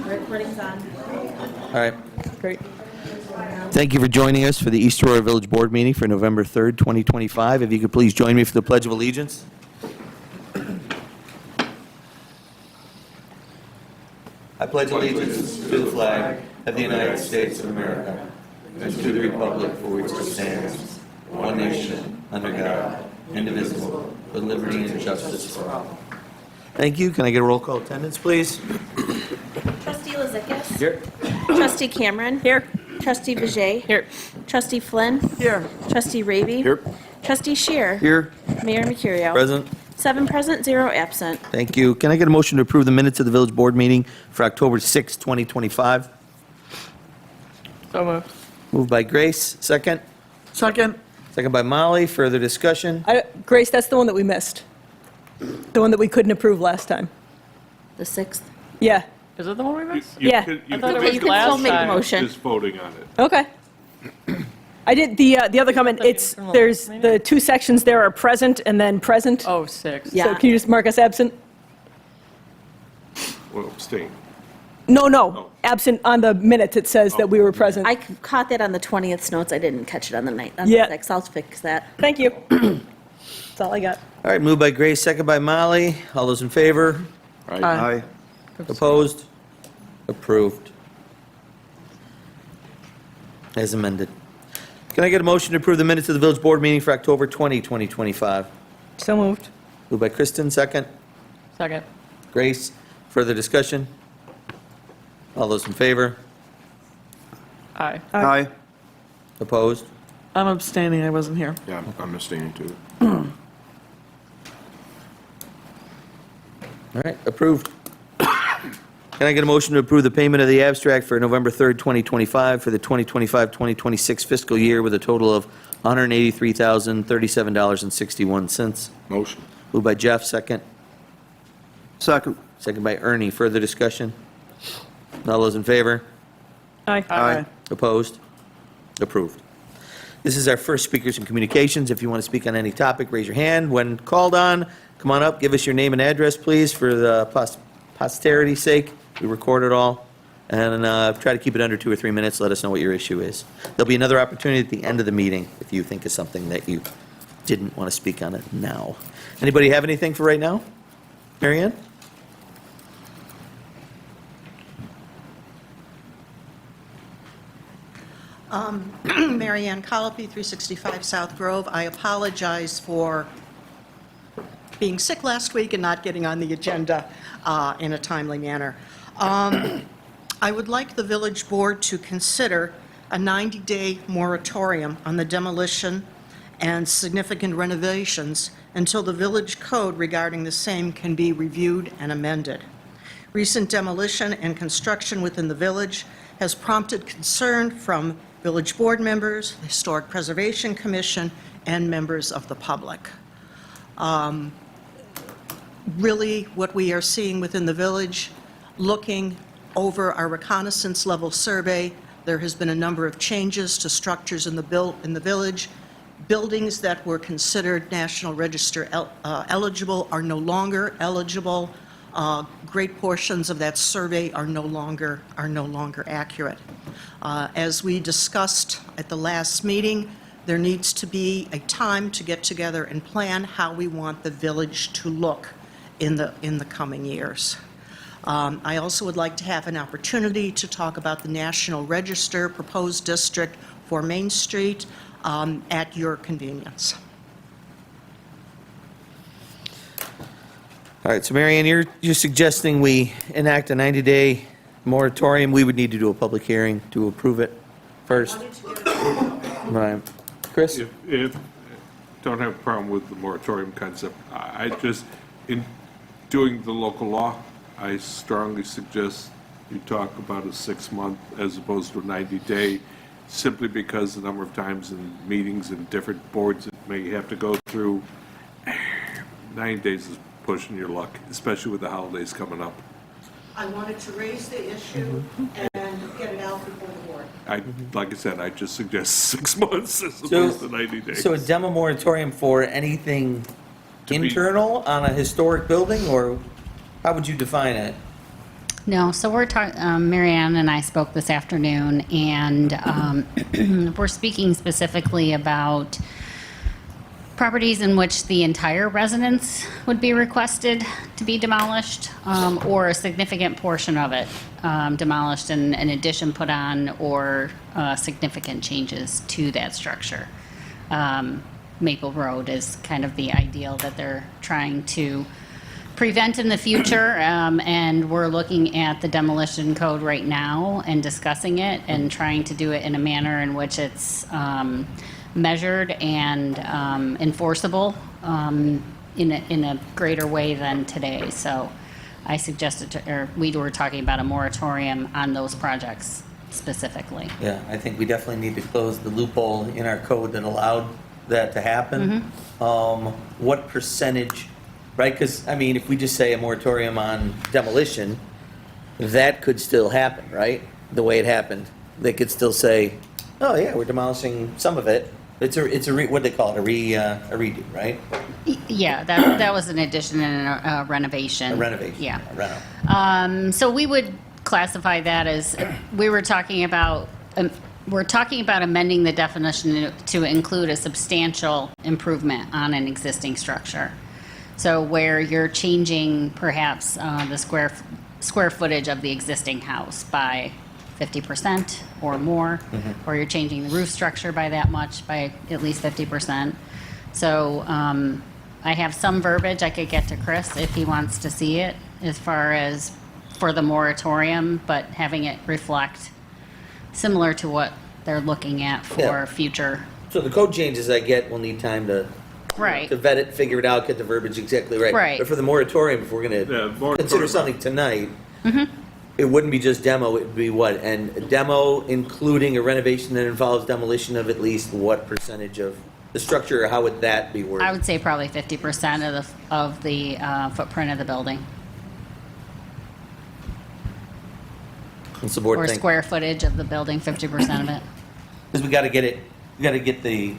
Recording's on. All right. Great. Thank you for joining us for the East Aurora Village Board meeting for November 3rd, 2025. If you could please join me for the Pledge of Allegiance. I pledge allegiance to the flag of the United States of America and to the republic for which it stands, one nation, under God, indivisible, with liberty and justice for all. Thank you. Can I get a roll call attendance, please? Trustee Lazikis. Here. Trustee Cameron. Here. Trustee Vijay. Here. Trustee Flynn. Here. Trustee Raby. Here. Trustee Shear. Here. Mayor Mercurio. Present. 7 present, 0 absent. Thank you. Can I get a motion to approve the minutes of the Village Board meeting for October 6, 2025? So moved. Moved by Grace, second. Second. Second by Molly. Further discussion? Grace, that's the one that we missed. The one that we couldn't approve last time. The 6th. Yeah. Is it the one we missed? Yeah. I thought it You was can last still make a time. motion. Just voting on it. Okay. I did, the other comment, there's, the two sections there are present and then present. Oh, 6. Yeah. So can you just mark us absent? Well, abstain. No, Oh. absent on the minutes, it says that we were present. I caught that on the 20th notes. I didn't catch it on the night. On Yeah. the 6th. I'll fix that. Thank you. That's all I got. All right, moved by Grace, second by Molly. All those in favor? Aye. Opposed? Approved. As amended. Can I get a motion to approve the minutes of the Village Board meeting for October 20, 2025? So moved. Moved by Kristen, second. Second. Grace, further discussion? All those in favor? Aye. Aye. Opposed? I'm abstaining. I wasn't here. Yeah, I'm abstaining too. All right, approved. Can I get a motion to approve the payment of the abstract for November 3rd, 2025 for the 2025-2026 fiscal year with a total of $183,037.61? Motion. Moved by Jeff, second. Second. Second by Ernie. Further discussion? All those in favor? Aye. Aye. Opposed? Approved. This is our first speakers and communications. If you want to speak on any topic, raise your hand. When called on, come on up, give us your name and address, please, for the posterity's sake. We record it all. And try to keep it under 2 or 3 minutes. Let us know what your issue is. There'll be another opportunity at the end of the meeting if you think of something that you didn't want to speak on it now. Anybody have anything for right now? Mary Ann? Mary Ann Colopy, 365 South Grove. I apologize for being sick last week and not getting on the agenda in a timely manner. I would like the village board to consider a 90-day moratorium on the demolition and significant renovations until the village code regarding the same can be reviewed and amended. Recent demolition and construction within the village has prompted concern from village board members, the Historic Preservation Commission, and members of the public. Really, what we are seeing within the village, looking over our reconnaissance level survey, there has been a number of changes to structures in the village. Buildings that were considered National Register eligible are no longer eligible. Great portions of that survey are no longer accurate. As we discussed at the last meeting, there needs to be a time to get together and plan how we want the village to look in the coming years. I also would like to have an opportunity to talk about the National Register proposed district for Main Street at your convenience. All right, so Mary Ann, you're suggesting we enact a 90-day moratorium. We would need to do a public hearing to approve it first. Right. Chris? If don't have a problem with the moratorium concept, I just, in doing the local law, I strongly suggest you talk about a 6-month as opposed to a 90-day, simply because the number of times in meetings and different boards that may have to go through, 90 days is pushing your luck, especially with the holidays coming up. I wanted to raise the issue and get it out before the board. Like I said, I just suggest 6 months as opposed to 90 days. So a demo moratorium for anything To be- internal on a historic building, or how would you define it? No, so we're talking, Marianne and I spoke this afternoon, and we're speaking specifically about properties in which the entire residence would be requested to be demolished, or a significant portion of it demolished and an addition put on, or significant changes to that structure. Maple Road is kind of the ideal that they're trying to prevent in the future, and we're looking at the demolition code right now and discussing it and trying to do it in a manner in which it's measured and enforceable in a greater way than today. So I suggested, we were talking about a moratorium on those projects specifically. Yeah, I think we definitely need to close the loophole in our code that allowed that to happen. What percentage, right? Because, I mean, if we just say a moratorium on demolition, that could still happen, right? The way it happened. They could still say, oh, yeah, we're demolishing some of it. It's a what they call it, a redo, right? Yeah, that was an addition and a renovation. A renovation. Yeah. A reno. So we would classify that as, we're talking about amending the definition to include a substantial improvement on an existing structure. So where you're changing perhaps the square footage of the existing house by 50% or more, or you're changing the roof structure by that much, by at least 50%. So I have some verbiage I could get to Chris if he wants to see it as far as for the moratorium, but having it reflect similar to what they're looking at for Yeah. future. So the code changes I get, we'll need time to Right. vet it, figure it out, get the verbiage exactly right. Right. But for the moratorium, if we're Yeah, gonna moratorium. consider something tonight, it wouldn't be just demo, it would be what? And a demo including a renovation that involves demolition of at least what percentage of the structure, or how would that be I worded? would say probably 50% of the footprint of the building, What's the board or think? square footage of the building, 50% of it. Because we gotta get it, we gotta get the,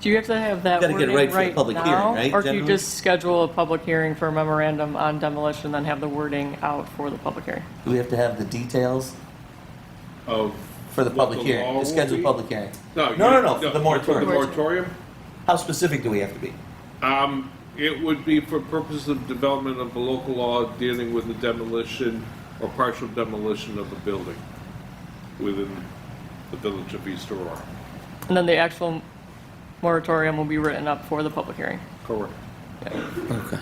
Do you have to have that Gotta get it wording right for the right public hearing, now? right, Or do you generally? just schedule a public hearing for a memorandum on demolition, then have the wording out for the public hearing? do we have to have the details Of for the what public the hearing, law the will scheduled be? public hearing? No, No, for the For the moratorium. moratorium? How specific do we have to be? It would be for purposes of development of the local law dealing with the demolition or partial demolition of a building within the village of East Aurora. And then the actual moratorium will be written up for the public hearing. Correct. Okay.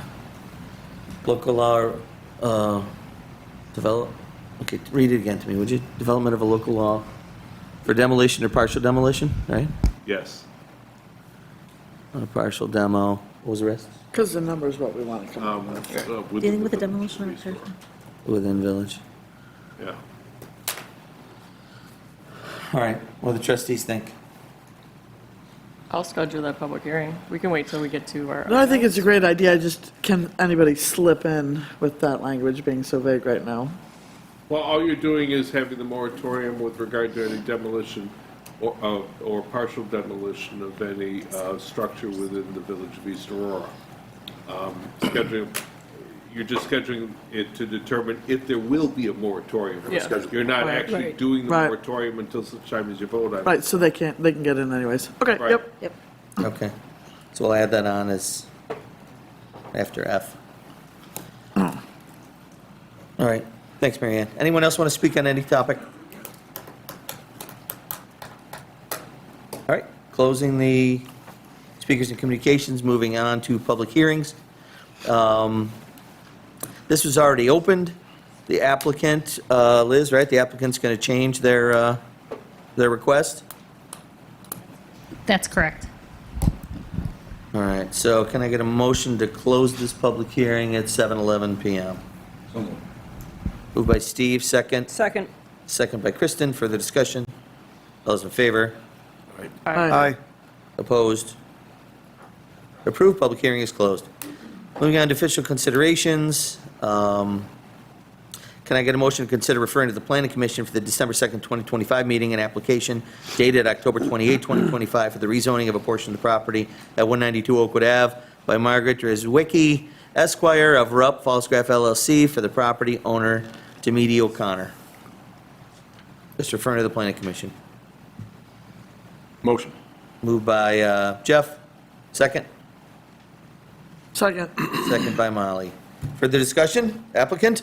Local law, develop, okay, read it again to me, would you? Development of a local law for demolition or partial demolition, right? Yes. Partial demo, what was the rest? Because the number is what we want to come up with. Dealing with the demolition of a church. Within village. Yeah. All right, what do the trustees think? I'll schedule that public hearing. We can wait till we get to our. No, I think it's a great idea. Just, can anybody slip in with that language being so vague right now? Well, all you're doing is having the moratorium with regard to any demolition or partial demolition of any structure within the village of East Aurora. You're just scheduling it to determine if there will be a moratorium. Yeah. You're not Right. actually Right. doing the Right. moratorium until such time as you vote on it. Right, so they can get in anyways. Okay, Right. yep. Yep. Okay, so we'll add that on as after F. All right, thanks, Mary Ann. Anyone else want to speak on any topic? All right, closing the speakers and communications, moving on to public hearings. This was already opened. The applicant, Liz, right, the applicant's going to change their request? That's correct. All right, so can I get a motion to close this public hearing at 7:11 PM? Moved by Steve, second. Second. Second by Kristen, further discussion. Those in favor? Aye. Opposed? Approved, public hearing is closed. Moving on to official considerations. Can I get a motion to consider referring to the planning commission for the December 2nd, 2025 meeting and application dated October 28, 2025 for the rezoning of a portion of the property at 192 Oakwood Ave by Margaret Dreswicki, Esquire of Rupp Fallscraft LLC for the property owner Demedy O'Connor. Just referring to the planning commission. Motion. Moved by Jeff, second. Second. Second by Molly. Further discussion? Applicant?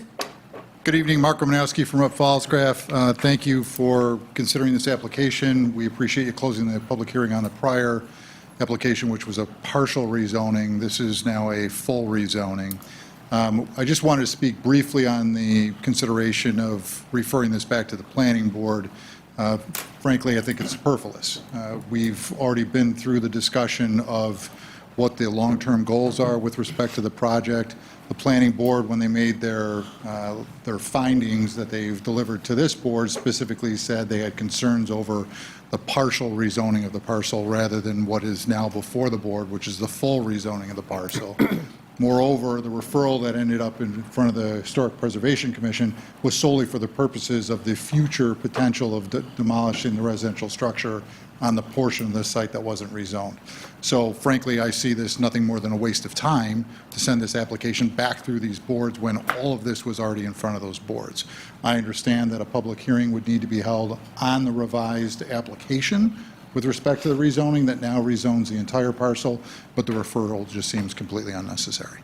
Good evening, Mark Romanowski from Up Fallscraft. Thank you for considering this application. We appreciate you closing the public hearing on the prior application, which was a partial rezoning. This is now a full rezoning. I just wanted to speak briefly on the consideration of referring this back to the planning board. Frankly, I think it's superfluous. We've already been through the discussion of what the long-term goals are with respect to the project. The planning board, when they made their findings that they've delivered to this board, specifically said they had concerns over the partial rezoning of the parcel rather than what is now before the board, which is the full rezoning of the parcel. Moreover, the referral that ended up in front of the Historic Preservation Commission was solely for the purposes of the future potential of demolishing the residential structure on the portion of the site that wasn't rezoned. So frankly, I see this nothing more than a waste of time to send this application back through these boards when all of this was already in front of those boards. I understand that a public hearing would need to be held on the revised application with respect to the rezoning that now rezones the entire parcel, but the referral just seems completely unnecessary.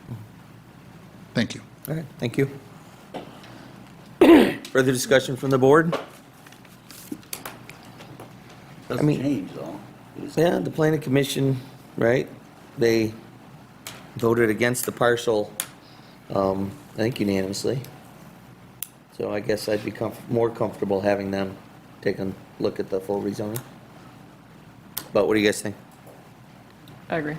Thank you. All right, thank you. Further discussion from the board? Doesn't mean- change, though. Yeah, the planning commission, right? They voted against the parcel, I think unanimously. So I guess I'd be more comfortable having them take a look at the full rezoning. But what do you guys think? I agree.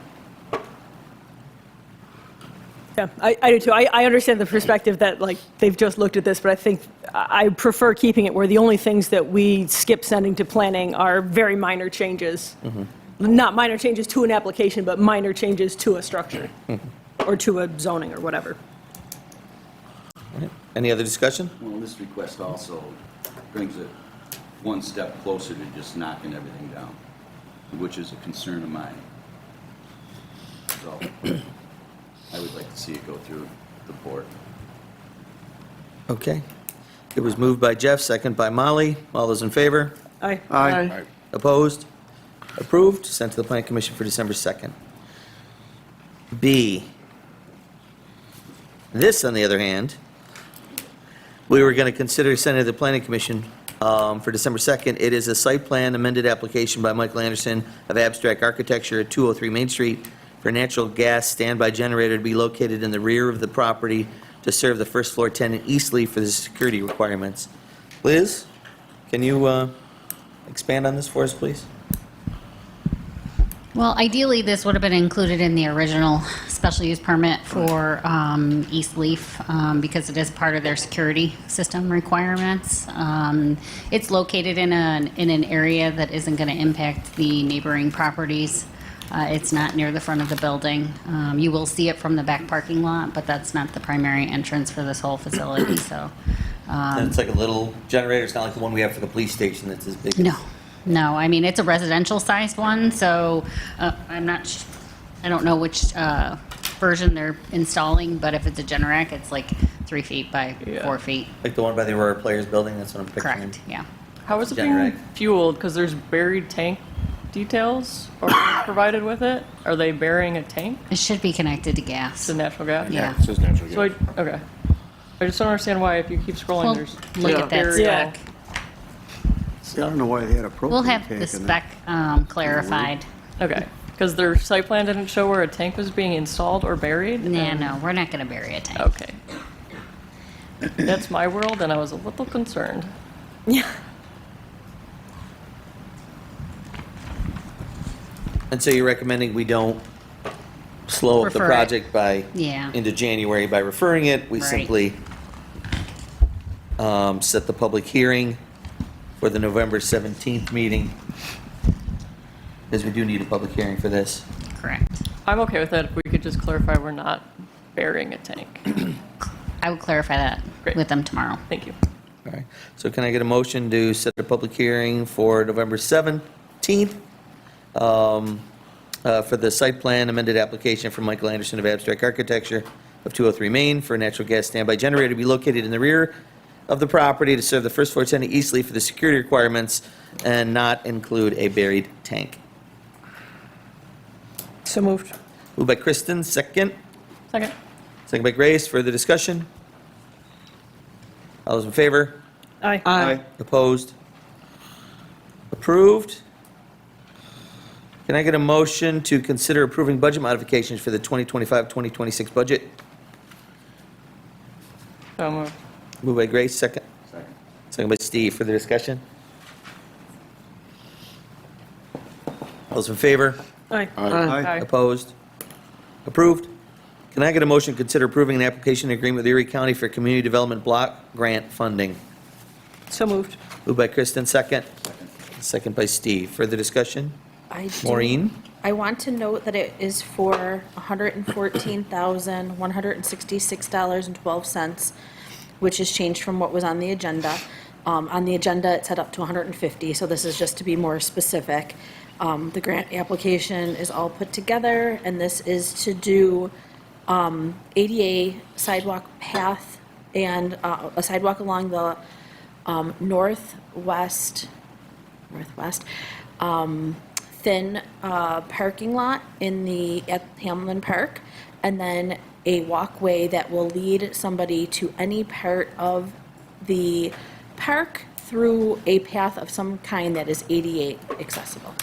Yeah, I do too. I understand the perspective that, like, they've just looked at this, but I think I prefer keeping it where the only things that we skip sending to planning are very minor changes. Not minor changes to an application, but minor changes to a structure or to a zoning or whatever. All right. Any other discussion? Well, this request also brings it one step closer to just knocking everything down, which is a concern of mine. So I would like to see it go through the board. Okay. It was moved by Jeff, second by Molly. All those in favor? Aye. Aye. Opposed? Approved, sent to the planning commission for December 2nd. B. This, on the other hand, we were going to consider sending to the planning commission for December 2nd. It is a site plan amended application by Michael Anderson of Abstract Architecture at 203 Main Street for a natural gas standby generator to be located in the rear of the property to serve the first floor tenant Eastleigh for the security requirements. Liz, can you expand on this for us, please? Well, ideally, this would have been included in the original special use permit for East Leaf because it is part of their security system requirements. It's located in an area that isn't going to impact the neighboring properties. It's not near the front of the building. You will see it from the back parking lot, but that's not the primary entrance for this whole facility, so. And it's like a little generator, it's not like the one we have for the police station that's as big as... No, I mean, it's a residential-sized one, so I don't know which version they're installing, but if it's a Generac, it's like 3 feet by 4 feet. Like the one by the Aurora Players Building, that's what I'm picturing. Correct, yeah. How is it being Generac. fueled? Because there's buried tank details or provided with it. Are they burying a tank It should be connected to gas. to natural gas? Yeah. It says natural So gas. okay. I just don't understand why if you keep scrolling, Well, there's look Yeah. at that burial. spec. See, I don't know why they had a propane We'll have tank the in there. spec clarified. Okay. Because their site plan didn't show where a tank was being installed or buried. Nah, and- no, we're not going to bury a tank. Okay. That's my world, and I was a little concerned. Yeah. And so you're recommending we don't slow up the Refer it. project by, Yeah. into January by referring it? We Right. simply set the public hearing for the November 17th meeting, because we do need a public hearing for this. Correct. I'm okay with that if we could just clarify we're not burying a tank. I will clarify that Great. with them tomorrow. Thank you. All right, so can I get a motion to set a public hearing for November 17th for the site plan amended application from Michael Anderson of Abstract Architecture of 203 Main for a natural gas standby generator to be located in the rear of the property to serve the first floor tenant Eastleigh for the security requirements and not include a buried tank. So moved. Moved by Kristen, second. Second. Second by Grace. Further discussion? All those in favor? Aye. Aye. Opposed? Approved. Can I get a motion to consider approving budget modifications for the 2025-2026 budget? So moved. Moved by Grace, second. Second. Second by Steve. Further discussion? All those in favor? Aye. Aye. Opposed? Approved. Can I get a motion to consider approving an application agreement with Erie County for Community Development Block Grant Funding? So moved. Moved by Kristen, second. Second by Steve. Further discussion? I do- Maureen? I want to note that it is for $114,166.12, which is changed from what was on the agenda. On the agenda, it said up to 150, so this is just to be more specific. The grant application is all put together, and this is to do ADA sidewalk path and a sidewalk along the northwest thin parking lot at Hamlin Park, and then a walkway that will lead somebody to any part of the park through a path of some kind that is ADA accessible,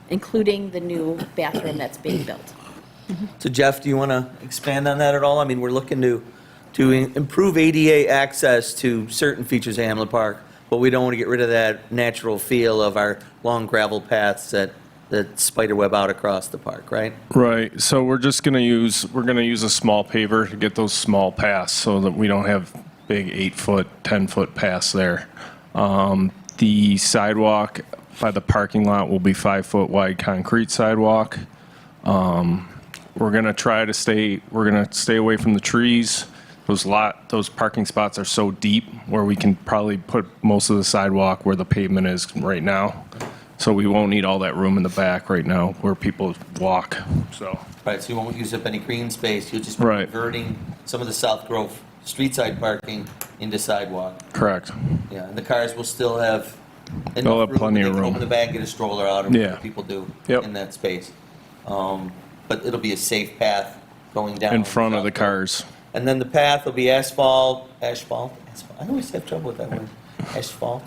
including the new bathroom that's being built. So Jeff, do you want to expand on that at all? I mean, we're looking to improve ADA access to certain features of Hamlet Park, but we don't want to get rid of that natural feel of our long gravel paths that spider web out across the park, right? Right, so we're gonna use a small paver to get those small paths so that we don't have big 8-foot, 10-foot paths there. The sidewalk by the parking lot will be 5-foot wide concrete sidewalk. We're gonna stay away from the trees. Those parking spots are so deep where we can probably put most of the sidewalk where the pavement is right now. So we won't need all that room in the back right now where people walk, so. Right, so you won't use up any green space, you'll just be Right. converting some of the South Grove street side parking into sidewalk. Correct. Yeah, and the cars will still have They'll enough have room. plenty They of can room. Open the bag, get a stroller out, or Yeah. what people do Yep. in that space. But it'll be a safe path going down. In front of South the Grove. cars. And then the path will be asphalt. I always have trouble with that word, asphalt.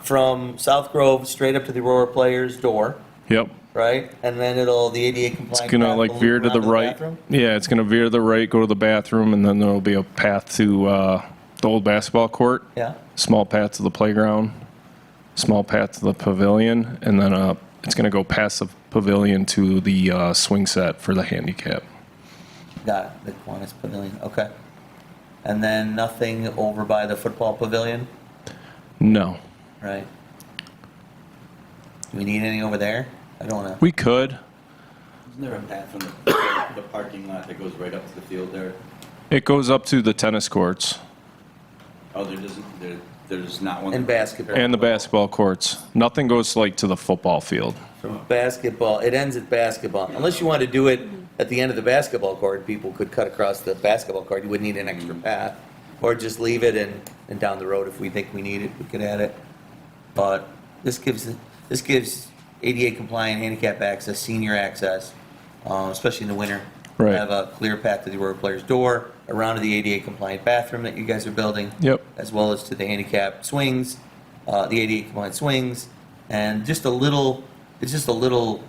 From South Grove straight up to the Aurora Players door, Yep. right? And then the ADA compliant. It's gonna path like will veer loop to the around right. bathroom? Yeah, it's gonna veer to the right, go to the bathroom, and then there'll be a path to the old basketball court. Yeah, Small path to the playground, small path to the pavilion, and then it's gonna go past the pavilion to the swing set for the handicap. got it, the Kiwanis Pavilion, okay. And then nothing over by the football pavilion, No, right? Do we need any over there? I don't wanna, we could. Isn't there a path from the parking lot that goes right up to the field there? It goes up to the tennis courts Oh, there's not one. and basketball. and the basketball courts. Nothing goes like to the football field. From basketball, it ends at basketball. Unless you want to do it at the end of the basketball court, people could cut across the basketball court. You wouldn't need an extra path. Or just leave it and down the road, if we think we need it, we could add it. But this gives ADA compliant handicap access, senior access, especially in the winter. Right. Have a clear path to the Aurora Players door, around to the ADA compliant bathroom that you guys are building. Yep. As well as to the handicap swings, the ADA compliant swings, and it's just a little,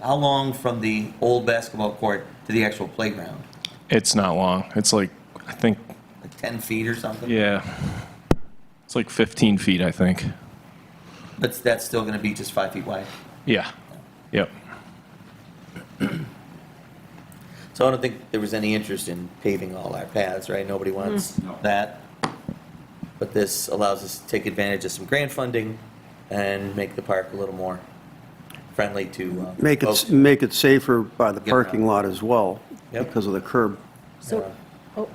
how long from the old basketball court to the actual playground? It's not long. It's like, I think, Like 10 feet or something? yeah. It's like 15 feet, I think. But that's still gonna be just 5 feet wide. Yeah. Yep. So I don't think there was any interest in paving all our paths, right? Nobody wants No. that. But this allows us to take advantage of some grant funding and make the park a little more friendly to folks. Make it safer by the Get parking around. lot as well, Yep. because of the curb. So,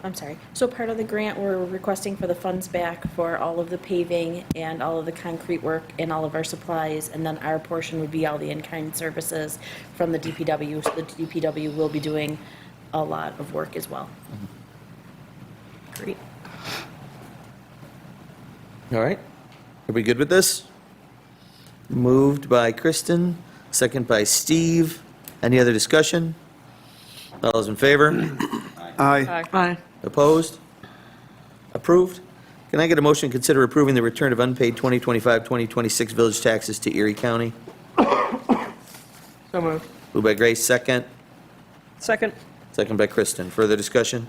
I'm sorry. So part of the grant, we're requesting for the funds back for all of the paving and all of the concrete work and all of our supplies, and then our portion would be all the in-kind services from the DPW. So the DPW will be doing a lot of work as well. Great. All right. Are we good with this? Moved by Kristen, second by Steve. Any other discussion? All those in favor? Aye. Aye. Opposed? Approved? Can I get a motion to consider approving the return of unpaid 2025-2026 village taxes to Erie County? So moved. Moved by Grace, second. Second. Second by Kristen. Further discussion?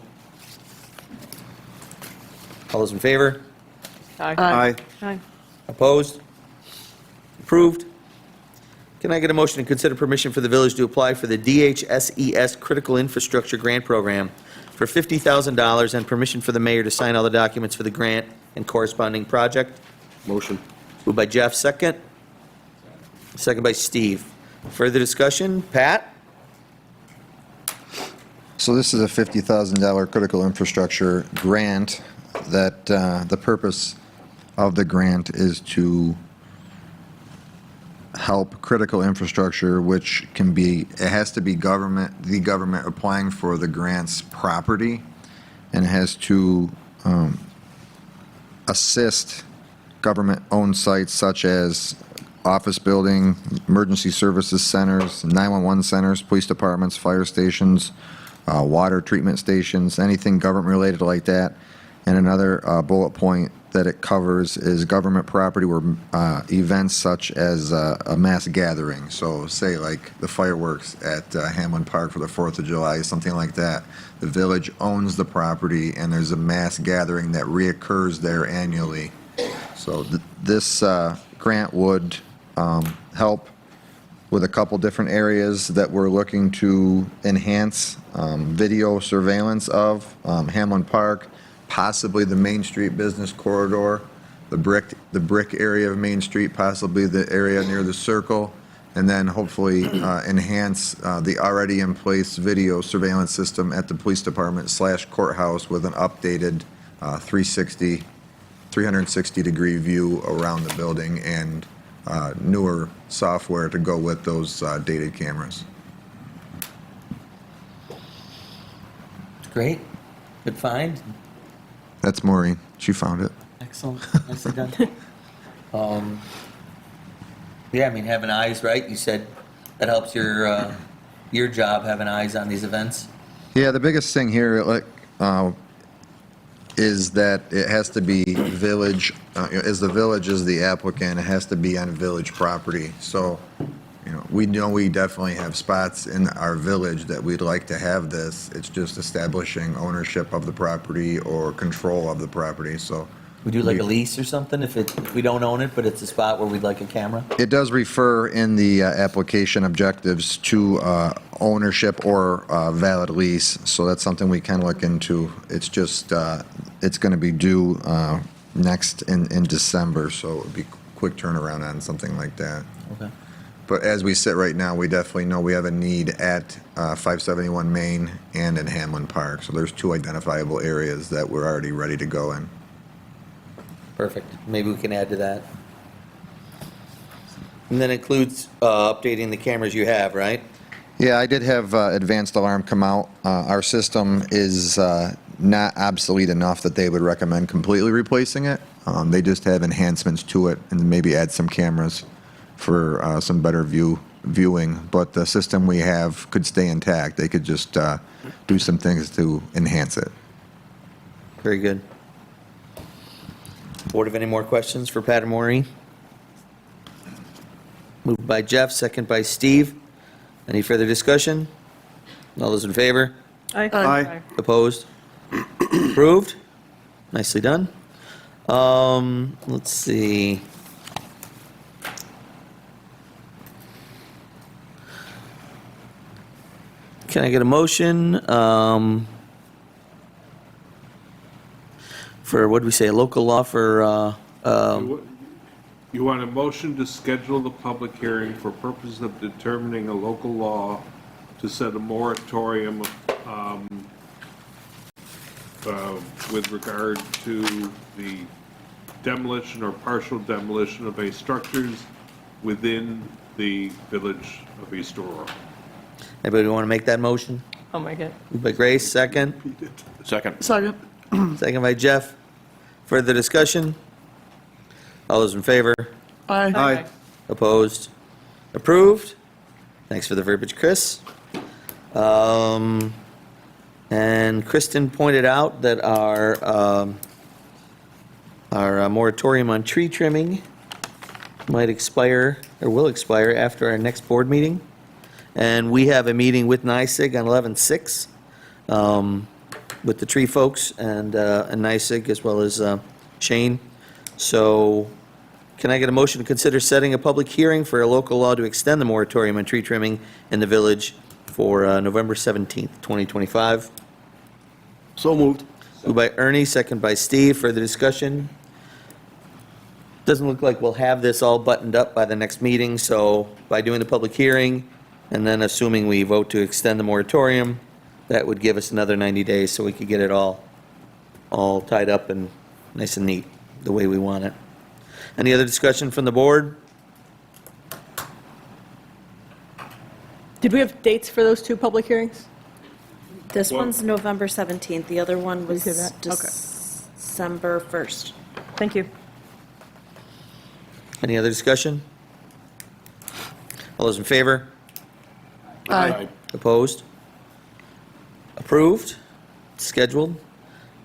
All those in favor? Aye. Aye. Aye. Opposed? Approved? Can I get a motion to consider permission for the village to apply for the DHSES Critical Infrastructure Grant Program for $50,000 and permission for the mayor to sign all the documents for the grant and corresponding project? Motion. Moved by Jeff, second. Second by Steve. Further discussion? Pat? So this is a $50,000 critical infrastructure grant that the purpose of the grant is to help critical infrastructure, which can be, it has to be the government applying for the grant's property, and it has to assist government-owned sites such as office building, emergency services centers, 911 centers, police departments, fire stations, water treatment stations, anything government-related like that. And another bullet point that it covers is government property where events such as a mass gathering. So say like the fireworks at Hamlin Park for the 4th of July, something like that. The village owns the property and there's a mass gathering that reoccurs there annually. So this grant would help with a couple different areas that we're looking to enhance video surveillance of Hamlin Park, possibly the Main Street business corridor, the brick area of Main Street, possibly the area near the circle, and then hopefully enhance the already in place video surveillance system at the police department / courthouse with an updated 360-degree view around the building and newer software to go with those dated cameras. Great. Good find. That's Maureen. She found it. Excellent. Nicely done. Yeah, I mean, having eyes, right? You said that helps your job, having eyes on these events. Yeah, the biggest thing here, is that it has to be village, as the village is the applicant, it has to be on village property. So, we know we definitely have spots in our village that we'd like to have this. It's just establishing ownership of the property or control of the property, so. We do like a lease or something if we don't own it, but it's a spot where we'd like a camera? It does refer in the application objectives to ownership or valid lease, so that's something we can look into. It's just, it's going to be due next in December, so it would be quick turnaround on something like that. Okay. But as we sit right now, we definitely know we have a need at 571 Main and in Hamlin Park, so there's 2 identifiable areas that we're already ready to go in. Perfect. Maybe we can add to that. And that includes updating the cameras you have, right? Yeah, I did have Advanced Alarm come out. Our system is not obsolete enough that they would recommend completely replacing it. They just have enhancements to it and maybe add some cameras for some better viewing. But the system we have could stay intact. They could just do some things to enhance it. Very good. Board, have any more questions for Pat and Maureen? Moved by Jeff, second by Steve. Any further discussion? All those in favor? Aye. Aye. Opposed? Approved? Nicely done. Let's see. Can I get a motion for, what did we say, a local law for, You want a motion to schedule the public hearing for purposes of determining a local law to set a moratorium with regard to the demolition or partial demolition of any structures within the village of East Aurora. anybody want to make that motion? I'll make it. Moved by Grace, second. Second. Second. Second by Jeff. Further discussion? All those in favor? Aye. Aye. Opposed? Approved? Thanks for the verbiage, Chris. And Kristen pointed out that our moratorium on tree trimming might expire, or will expire after our next board meeting. And we have a meeting with NYSEG on 11/6, with the tree folks and NYSEG, as well as Shane. So can I get a motion to consider setting a public hearing for a local law to extend the moratorium on tree trimming in the village for November 17th, 2025? So moved. Moved by Ernie, second by Steve. Further discussion? Doesn't look like we'll have this all buttoned up by the next meeting, so by doing the public hearing, and then assuming we vote to extend the moratorium, that would give us another 90 days, so we could get it all tied up and nice and neat, the way we want it. Any other discussion from the board? Did we have dates for those two public hearings? This one's November 17th, the other one was hear that? Okay. December 1st. Thank you. Any other discussion? All those in favor? Aye. Opposed? Approved? Scheduled?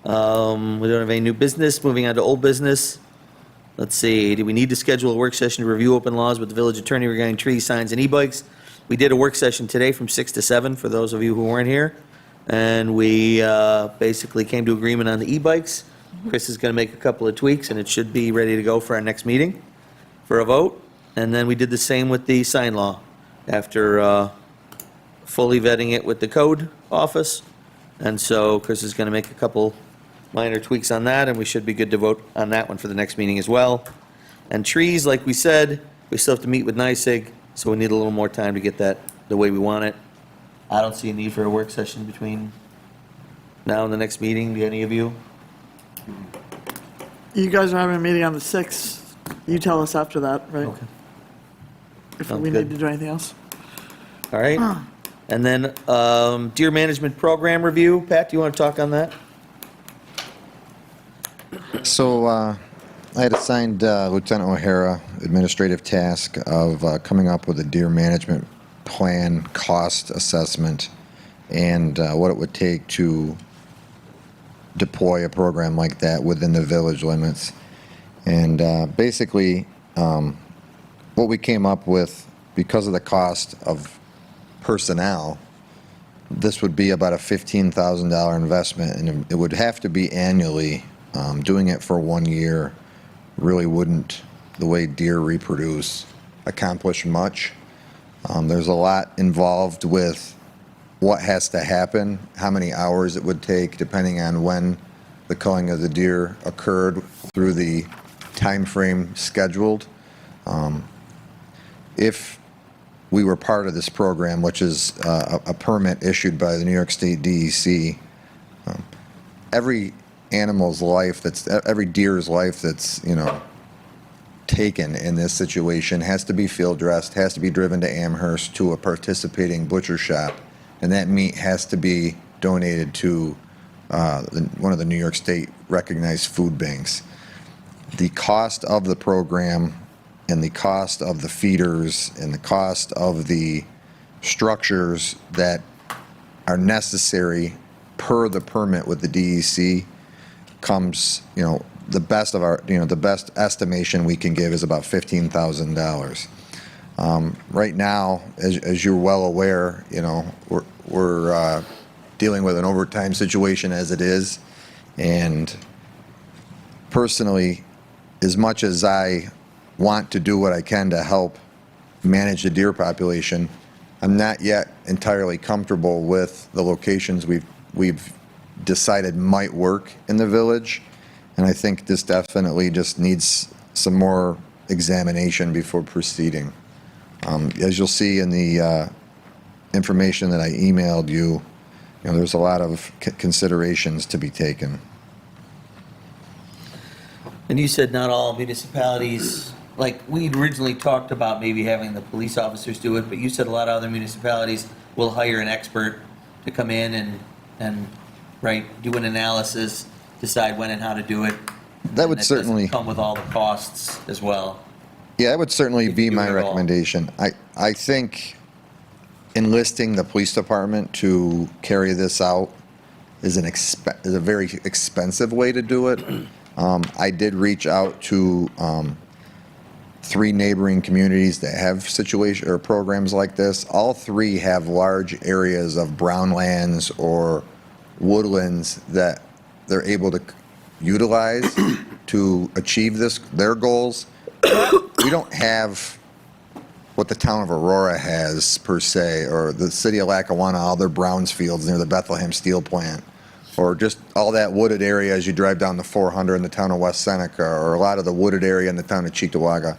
We don't have any new business. Moving on to old business. Let's see, do we need to schedule a work session to review open laws with the village attorney regarding trees, signs, and e-bikes? We did a work session today from 6 to 7, for those of you who weren't here. And we basically came to agreement on the e-bikes. Chris is going to make a couple of tweaks, and it should be ready to go for our next meeting for a vote. And then we did the same with the sign law after fully vetting it with the code office. And so Chris is going to make a couple minor tweaks on that, and we should be good to vote on that one for the next meeting as well. And trees, like we said, we still have to meet with NYSEG, so we need a little more time to get that the way we want it. I don't see a need for a work session between now and the next meeting. Do any of you? You guys are having a meeting on the 6th. You tell us after that, right? Okay. If Sounds we good. need to do anything else. All right. And then deer management program review. Pat, do you want to talk on that? So I had assigned Lieutenant O'Hara administrative task of coming up with a deer management plan, cost assessment, and what it would take to deploy a program like that within the village limits. And basically, what we came up with, because of the cost of personnel, this would be about a $15,000 investment, and it would have to be annually. Doing it for 1 year really wouldn't, the way deer reproduce, accomplish much. There's a lot involved with what has to happen, how many hours it would take, depending on when the culling of the deer occurred through the time frame scheduled. If we were part of this program, which is a permit issued by the New York State DEC, every animal's life every deer's life that's, taken in this situation has to be field dressed, has to be driven to Amherst to a participating butcher shop, and that meat has to be donated to one of the New York State recognized food banks. The cost of the program and the cost of the feeders and the cost of the structures that are necessary per the permit with the DEC comes, the best of our, the best estimation we can give is about $15,000. Right now, as you're well aware, we're dealing with an overtime situation as it is. And personally, as much as I want to do what I can to help manage the deer population, I'm not yet entirely comfortable with the locations we've decided might work in the village. And I think this definitely just needs some more examination before proceeding. As you'll see in the information that I emailed you, there's a lot of considerations to be taken. And you said not all municipalities, like we originally talked about maybe having the police officers do it, but you said a lot of other municipalities will hire an expert to come in and right, do an analysis, decide when and how to do it. That would And it doesn't certainly, come with all the costs as well. yeah, that would certainly If be you do my it at all. recommendation. I think enlisting the police department to carry this out is is a very expensive way to do it. I did reach out to 3 neighboring communities that have situation or programs like this. All 3 have large areas of brownlands or woodlands that they're able to utilize to achieve their goals. We don't have what the town of Aurora has per se, or the city of Lackawanna, all their Browns fields near the Bethlehem Steel Plant, or just all that wooded area as you drive down the 400 in the town of West Seneca, or a lot of the wooded area in the town of Cheektowaga.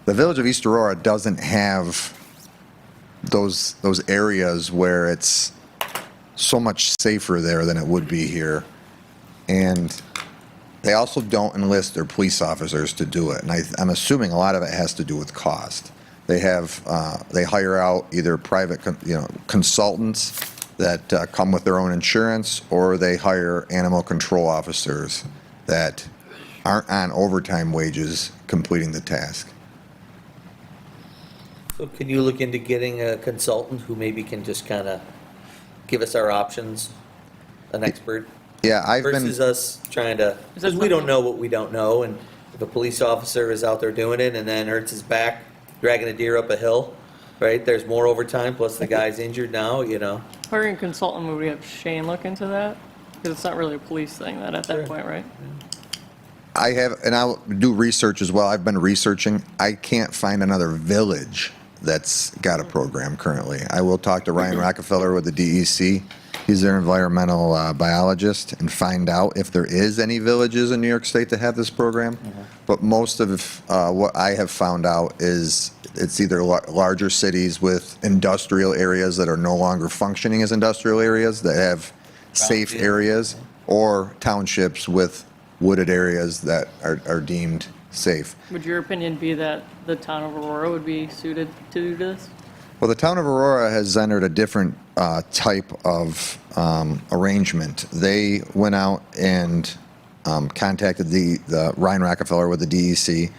The village of East Aurora doesn't have those areas where it's so much safer there than it would be here. And they also don't enlist their police officers to do it. And I'm assuming a lot of it has to do with cost. They hire out either private, consultants that come with their own insurance, or they hire animal control officers that aren't on overtime wages completing the task. So can you look into getting a consultant who maybe can just kind of give us our options, an expert? Yeah, I've been. Versus us trying to, because we don't know what we don't know, and if a police officer is out there doing it and then hurts his back, dragging a deer up a hill, right, there's more overtime, plus the guy's injured now, Hiring a consultant, would we have Shane look into that? Because it's not really a police thing at that point, right? I have, and I'll do research as well. I've been researching. I can't find another village that's got a program currently. I will talk to Ryan Rockefeller with the DEC. He's their environmental biologist, and find out if there is any villages in New York State that have this program. But most of what I have found out is it's either larger cities with industrial areas that are no longer functioning as industrial areas that have safe areas, or townships with wooded areas that are deemed safe. Would your opinion be that the town of Aurora would be suited to do this? Well, the town of Aurora has entered a different type of arrangement. They went out and contacted the Ryan Rockefeller with the DEC,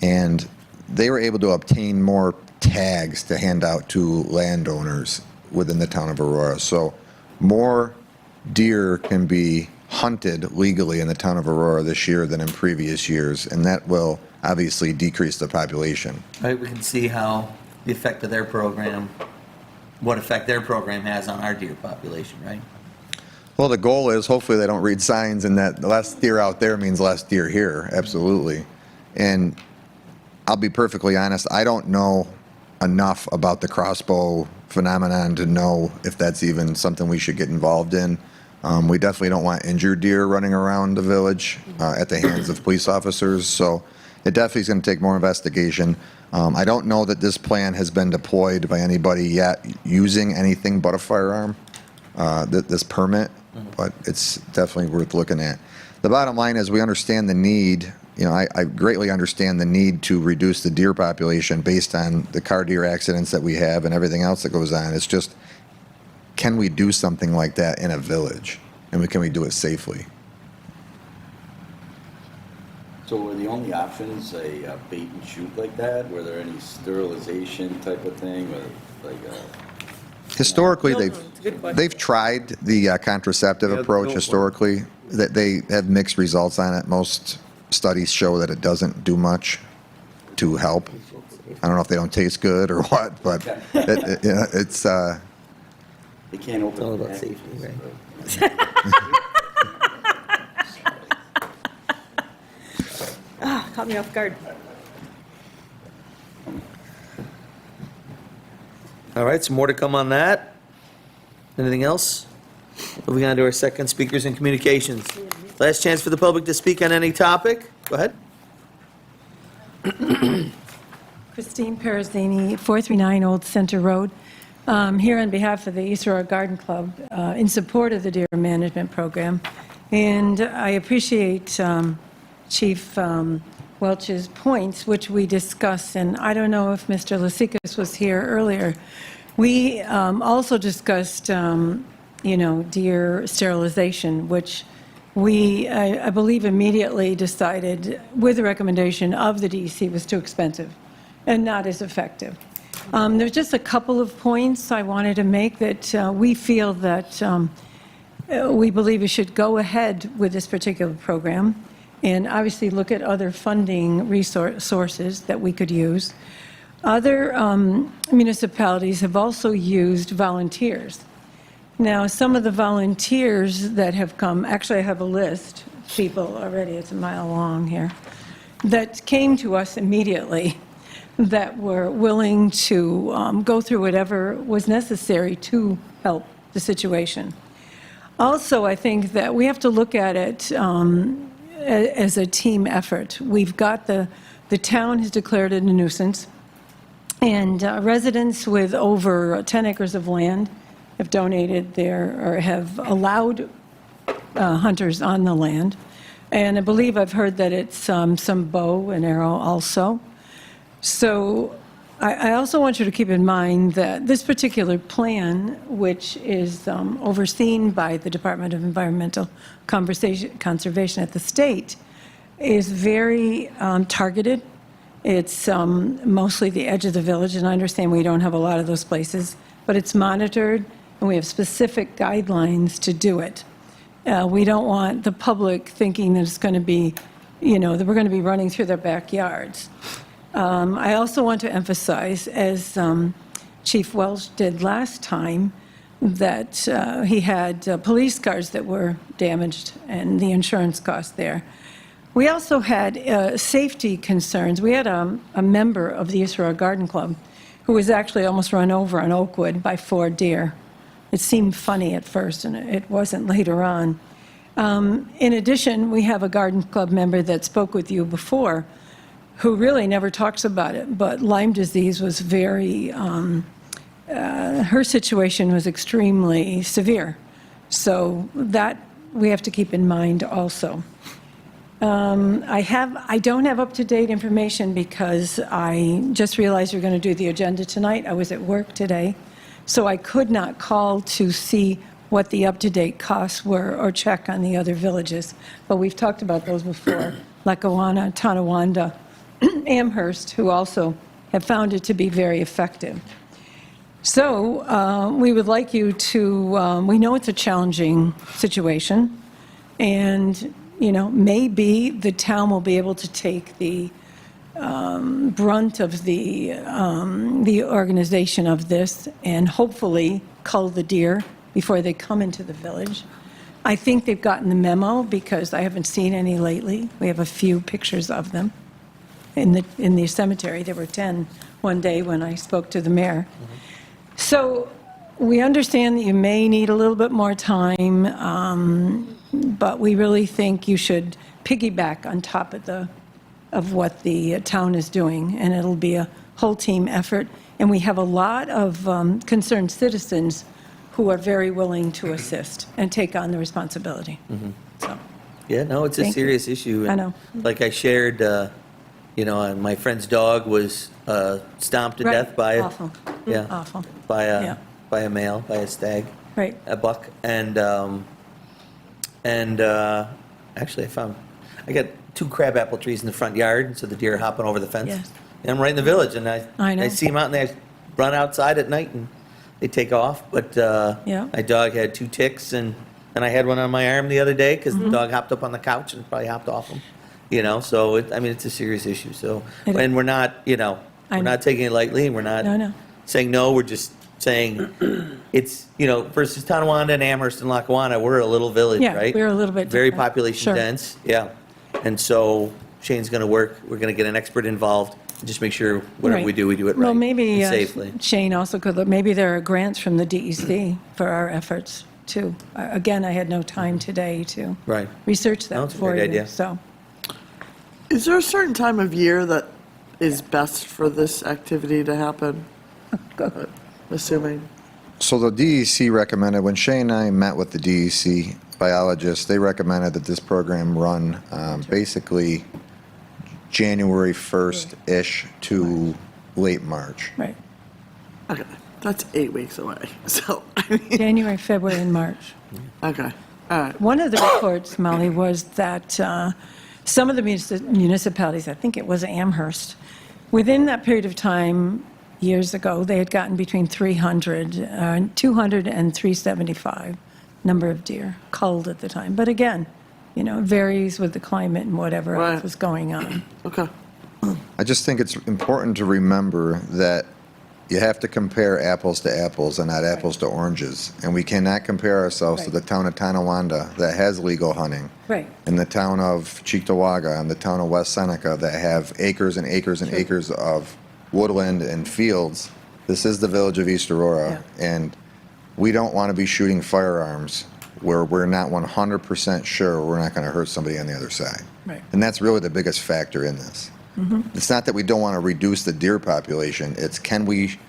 and they were able to obtain more tags to hand out to landowners within the town of Aurora. So more deer can be hunted legally in the town of Aurora this year than in previous years, and that will obviously decrease the population. Right, we can see how the effect of their program, what effect their program has on our deer population, right? Well, the goal is hopefully they don't read signs and that less deer out there means less deer here, absolutely. And I'll be perfectly honest, I don't know enough about the crossbow phenomenon to know if that's even something we should get involved in. We definitely don't want injured deer running around the village at the hands of police officers, so it definitely is going to take more investigation. I don't know that this plan has been deployed by anybody yet using anything but a firearm, this permit, but it's definitely worth looking at. The bottom line is we understand the need, I greatly understand the need to reduce the deer population based on the car deer accidents that we have and everything else that goes on. It's just, can we do something like that in a village? And can we do it safely? So were the only options a bait and shoot like that? Were there any sterilization type of thing, or like Historically, It's a good question. they've tried the contraceptive approach historically. That they have mixed results on it. Most studies show that it doesn't do much to help. I don't know if they don't taste good or what, but it's. they can't open? It's all the about package, safety, right? Caught me off guard. All right, some more to come on that. Anything else? Moving on to our second, speakers and communications. Last chance for the public to speak on any topic. Go ahead. Christine Perazini, 439 Old Center Road. Here on behalf of the East Aurora Garden Club in support of the deer management program. And I appreciate Chief Welch's points, which we discussed, and I don't know if Mr. Lasikas was here earlier. We also discussed, deer sterilization, which I believe, immediately decided, with the recommendation of the DEC, was too expensive and not as effective. There's just a couple of points I wanted to make that we feel that we believe we should go ahead with this particular program and obviously look at other funding sources that we could use. Other municipalities have also used volunteers. Now, some of the volunteers that have come, actually I have a list, people already, it's a mile long here, that came to us immediately that were willing to go through whatever was necessary to help the situation. Also, I think that we have to look at it as a team effort. We've got the town has declared it a nuisance, and residents with over 10 acres of land have donated or have allowed hunters on the land. And I believe I've heard that it's some bow and arrow also. So I also want you to keep in mind that this particular plan, which is overseen by the Department of Environmental Conservation at the state, is very targeted. It's mostly the edge of the village, and I understand we don't have a lot of those places, but it's monitored, and we have specific guidelines to do it. We don't want the public thinking that it's going to be, that we're going to be running through their backyards. I also want to emphasize, as Chief Welch did last time, that he had police cars that were damaged and the insurance cost there. We also had safety concerns. We had a member of the East Aurora Garden Club who was actually almost run over on Oakwood by 4 deer. It seemed funny at first, and it wasn't later on. In addition, we have a garden club member that spoke with you before who really never talks about it, but Lyme disease was very, her situation was extremely severe. So that we have to keep in mind also. I don't have up-to-date information because I just realized you're going to do the agenda tonight. I was at work today, so I could not call to see what the up-to-date costs were or check on the other villages. But we've talked about those before, Lackawanna, Tonawanda, Amherst, who also have found it to be very effective. So we would like you to, we know it's a challenging situation, and maybe the town will be able to take the brunt of the organization of this and hopefully cull the deer before they come into the village. I think they've gotten the memo because I haven't seen any lately. We have a few pictures of them in the cemetery. There were 10 one day when I spoke to the mayor. So we understand that you may need a little bit more time, but we really think you should piggyback on top of what the town is doing, and it'll be a whole team effort. And we have a lot of concerned citizens who are very willing to assist and take on the responsibility. So, Yeah, no, it's a Thank you. serious issue. I and know. Like I shared, my friend's dog was stomped to Right. death by Awful. Awful. Yeah. by a male, by a stag, Right. a buck, and actually I got 2 crabapple trees in the front yard, and so the deer are hopping over the fence. Yes. And I'm right in the village, and I know. I see them out, and they run outside at night, and they take off. But Yeah. my dog had 2 ticks, and I had one on my arm the other day because Mm-hmm. the dog hopped up on the couch and probably hopped off him. So it's a serious issue. So, It is. and we're not, we're know. not taking it lightly, and we're not No. saying no. We're just saying it's, versus Tonawanda and Amherst and Lackawanna, we're a little village, Yeah, right? we're a little bit Very different. population Sure. dense, yeah. And so Shane's going to work, we're going to get an expert involved, and just make sure whatever Right. we do it right. Well, maybe and safely. Shane also could, maybe there are grants from the DEC for our efforts, too. Again, I had no time today to Right. research No, that it's a for great you, idea. so. Is there a certain time of year that is best for this activity to happen? Assuming. So the DEC recommended, when Shay and I met with the DEC biologists, they recommended that this program run basically January 1st-ish to late March. Right. Okay, that's 8 weeks away. So, January, February, and March. okay. One of the reports, Molly, was that some of the municipalities, I think it was Amherst, within that period of time, years ago, they had gotten between 200 and 375 number of deer culled at the time. But again, it varies with the climate and whatever else Right. was going on. Okay. I just think it's important to remember that you have to compare apples to apples and not apples to oranges. And we cannot compare ourselves to Right. the town of Tonawanda that has legal hunting, Right. and the town of Cheektowaga and the town of West Seneca that have acres and acres and acres of woodland and fields. This is the village of East Aurora, and we don't want to be shooting firearms where we're not 100% sure we're not going to hurt somebody on the other side. Right. And that's really the biggest factor in this. It's not that we don't want to reduce the deer population, it's can we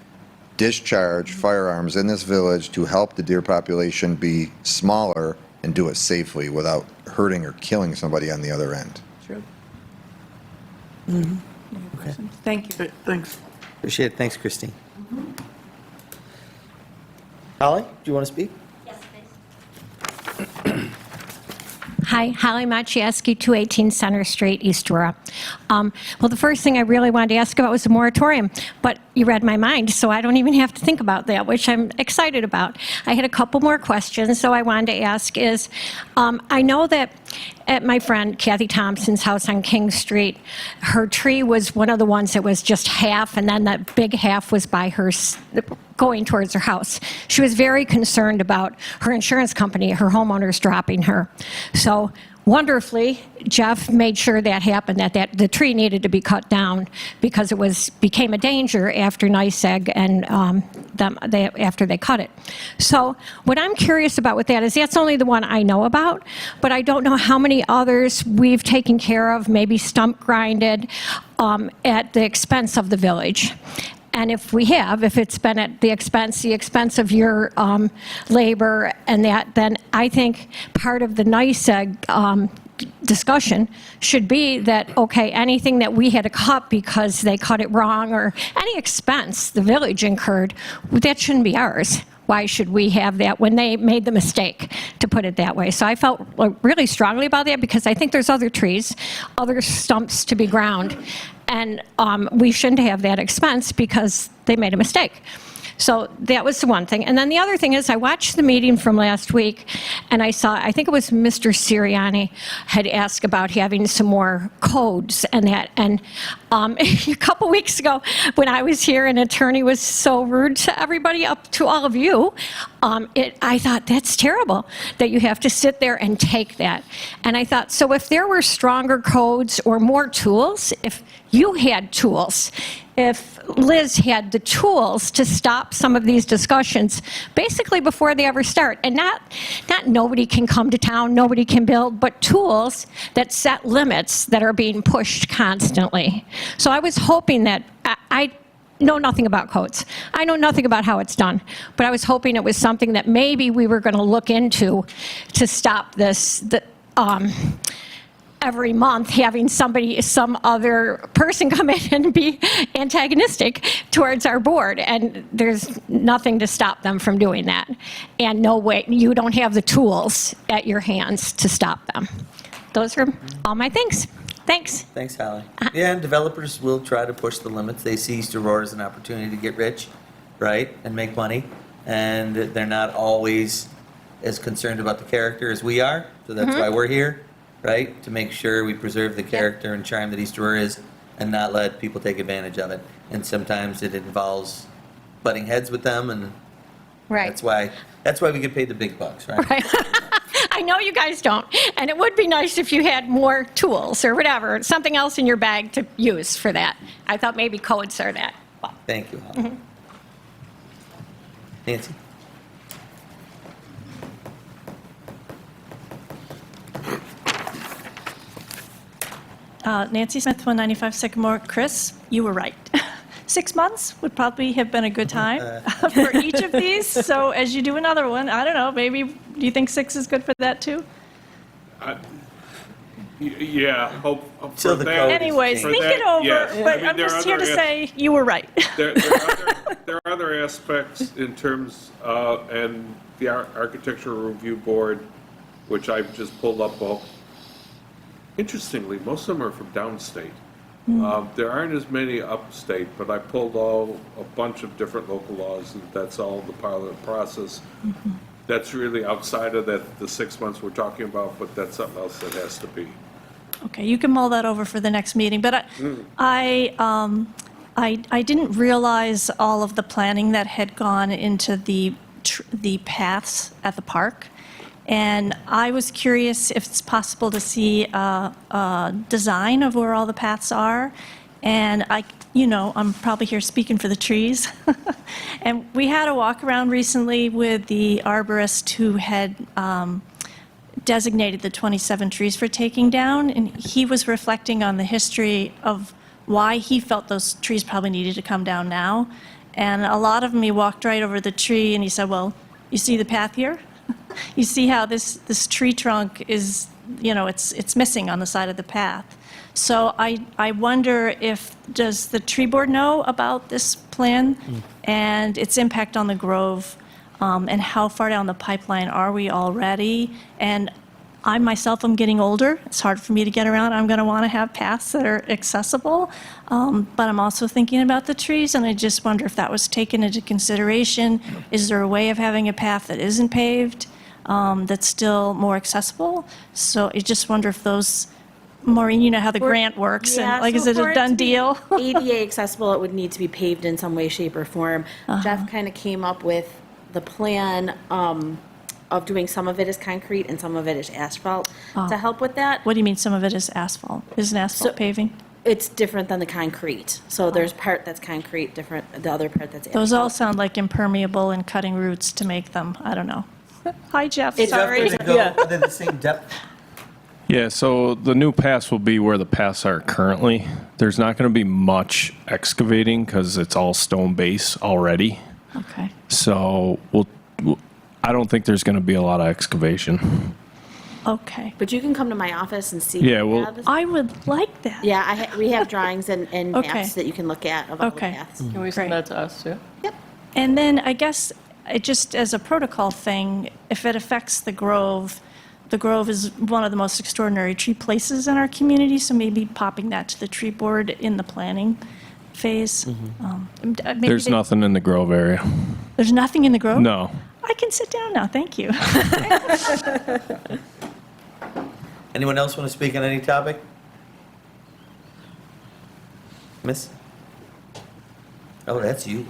discharge firearms in this village to help the deer population be smaller and do it safely without hurting or killing somebody on the other end. True. Okay. Thank you. Okay, thanks. Appreciate it. Thanks, Christine. Holly, do you want to speak? Hi, Holly Maciejewski, 218 Center Street, East Aurora. Well, the first thing I really wanted to ask about was the moratorium, but you read my mind, so I don't even have to think about that, which I'm excited about. I had a couple more questions, so I wanted to ask is, I know that at my friend Kathy Thompson's house on King Street, her tree was one of the ones that was just half, and then that big half was by her, going towards her house. She was very concerned about her insurance company, her homeowners dropping her. So wonderfully, Jeff made sure that happened, that the tree needed to be cut down because it became a danger after NYSEG and after they cut it. So what I'm curious about with that is that's only the one I know about, but I don't know how many others we've taken care of, maybe stump grinded at the expense of the village. And if we have, if it's been at the expense of your labor and that, then I think part of the NYSEG discussion should be that, okay, anything that we had to cut because they cut it wrong or any expense the village incurred, that shouldn't be ours. Why should we have that when they made the mistake, to put it that way? So I felt really strongly about that because I think there's other trees, other stumps to be ground, and we shouldn't have that expense because they made a mistake. So that was the one thing. And then the other thing is I watched the meeting from last week and I saw, I think it was Mr. Sirianni had asked about having some more codes and that. And a couple weeks ago when I was here, an attorney was so rude to everybody, up to all of you. I thought, that's terrible that you have to sit there and take that. And I thought, so if there were stronger codes or more tools, if you had tools, if Liz had the tools to stop some of these discussions basically before they ever start, and not nobody can come to town, nobody can build, but tools that set limits that are being pushed constantly. So I was hoping that I know nothing about codes. I know nothing about how it's done, but I was hoping it was something that maybe we were going to look into to stop this. Every month having some other person come in and be antagonistic towards our board, and there's nothing to stop them from doing that. And no way, you don't have the tools at your hands to stop them. Those are all my things. Thanks. Thanks, Holly. Yeah, and developers will try to push the limits. They see East Aurora as an opportunity to get rich, right, and make money. And they're not always as concerned about the character as we are, so that's why we're here, right? To make sure we preserve the character and charm that East Aurora is and not let people take advantage of it. And sometimes it involves butting heads with them, and Right. that's why we get paid the big bucks, right? Right. I know you guys don't, and it would be nice if you had more tools or whatever, something else in your bag to use for that. I thought maybe codes are that. Well, Thank you, Holly. Nancy? Nancy Smith, 195 Sycamore. Chris, you were right. 6 months would probably have been a good time for each of these. So as you do another one, I don't know, maybe, do you think 6 is good for that too? Yeah, hope So for the that. code- Anyways, for think that, it over, yes. but I mean, I'm there are just here to other say you were right. There are other aspects in terms, and the Architectural Review Board which I've just pulled up. Interestingly, most of them are from downstate. There aren't as many upstate, but I pulled a bunch of different local laws, and that's all the part of the process. That's really outside of the 6 months we're talking about, but that's something else that has to be. Okay, you can mull that over for the next meeting, but I didn't realize all of the planning that had gone into the paths at the park. And I was curious if it's possible to see a design of where all the paths are. And I'm probably here speaking for the trees. And we had a walk around recently with the arborist who had designated the 27 trees for taking down. And he was reflecting on the history of why he felt those trees probably needed to come down now. And a lot of them, he walked right over the tree and he said, well, you see the path here? You see how this tree trunk is, it's missing on the side of the path. So I wonder does the tree board know about this plan and its impact on the grove, and how far down the pipeline are we already? And I myself am getting older. It's hard for me to get around. I'm going to want to have paths that are accessible. But I'm also thinking about the trees, and I just wonder if that was taken into consideration. Is there a way of having a path that isn't paved, that's still more accessible? So I just wonder if those, Maureen, you know how the grant works, and so is it for a to done be deal? ADA accessible, it would need to be paved in some way, shape, or form. Jeff kind of came up with the plan of doing some of it as concrete and some of it as asphalt to help with that. What do you mean some of it is asphalt? Isn't asphalt paving? It's different than the concrete. So there's part that's concrete, the other part that's asphalt. Those all sound like impermeable and cutting roots to make them. I don't know. Hi, Jeff. It's Sorry. Jeff, does it go within the same depth? Yeah, so the new paths will be where the paths are currently. There's not going to be much excavating because it's all stone base already. Okay. So I don't think there's going to be a lot of excavation. Okay. But you can come to my office and see. Yeah, what we well- have. I would like that. Yeah, we have drawings and Okay. maps that you can look at of all the Okay. paths. Can we send that to us too? And then I guess just as a protocol thing, if it affects the Grove is one of the most extraordinary tree places in our community, so maybe popping that to the tree board in the planning phase. Maybe There's nothing in the Grove area. There's nothing in the Grove? No. I can sit down now, thank you. Anyone else want to speak on any topic? Miss? Oh, that's you.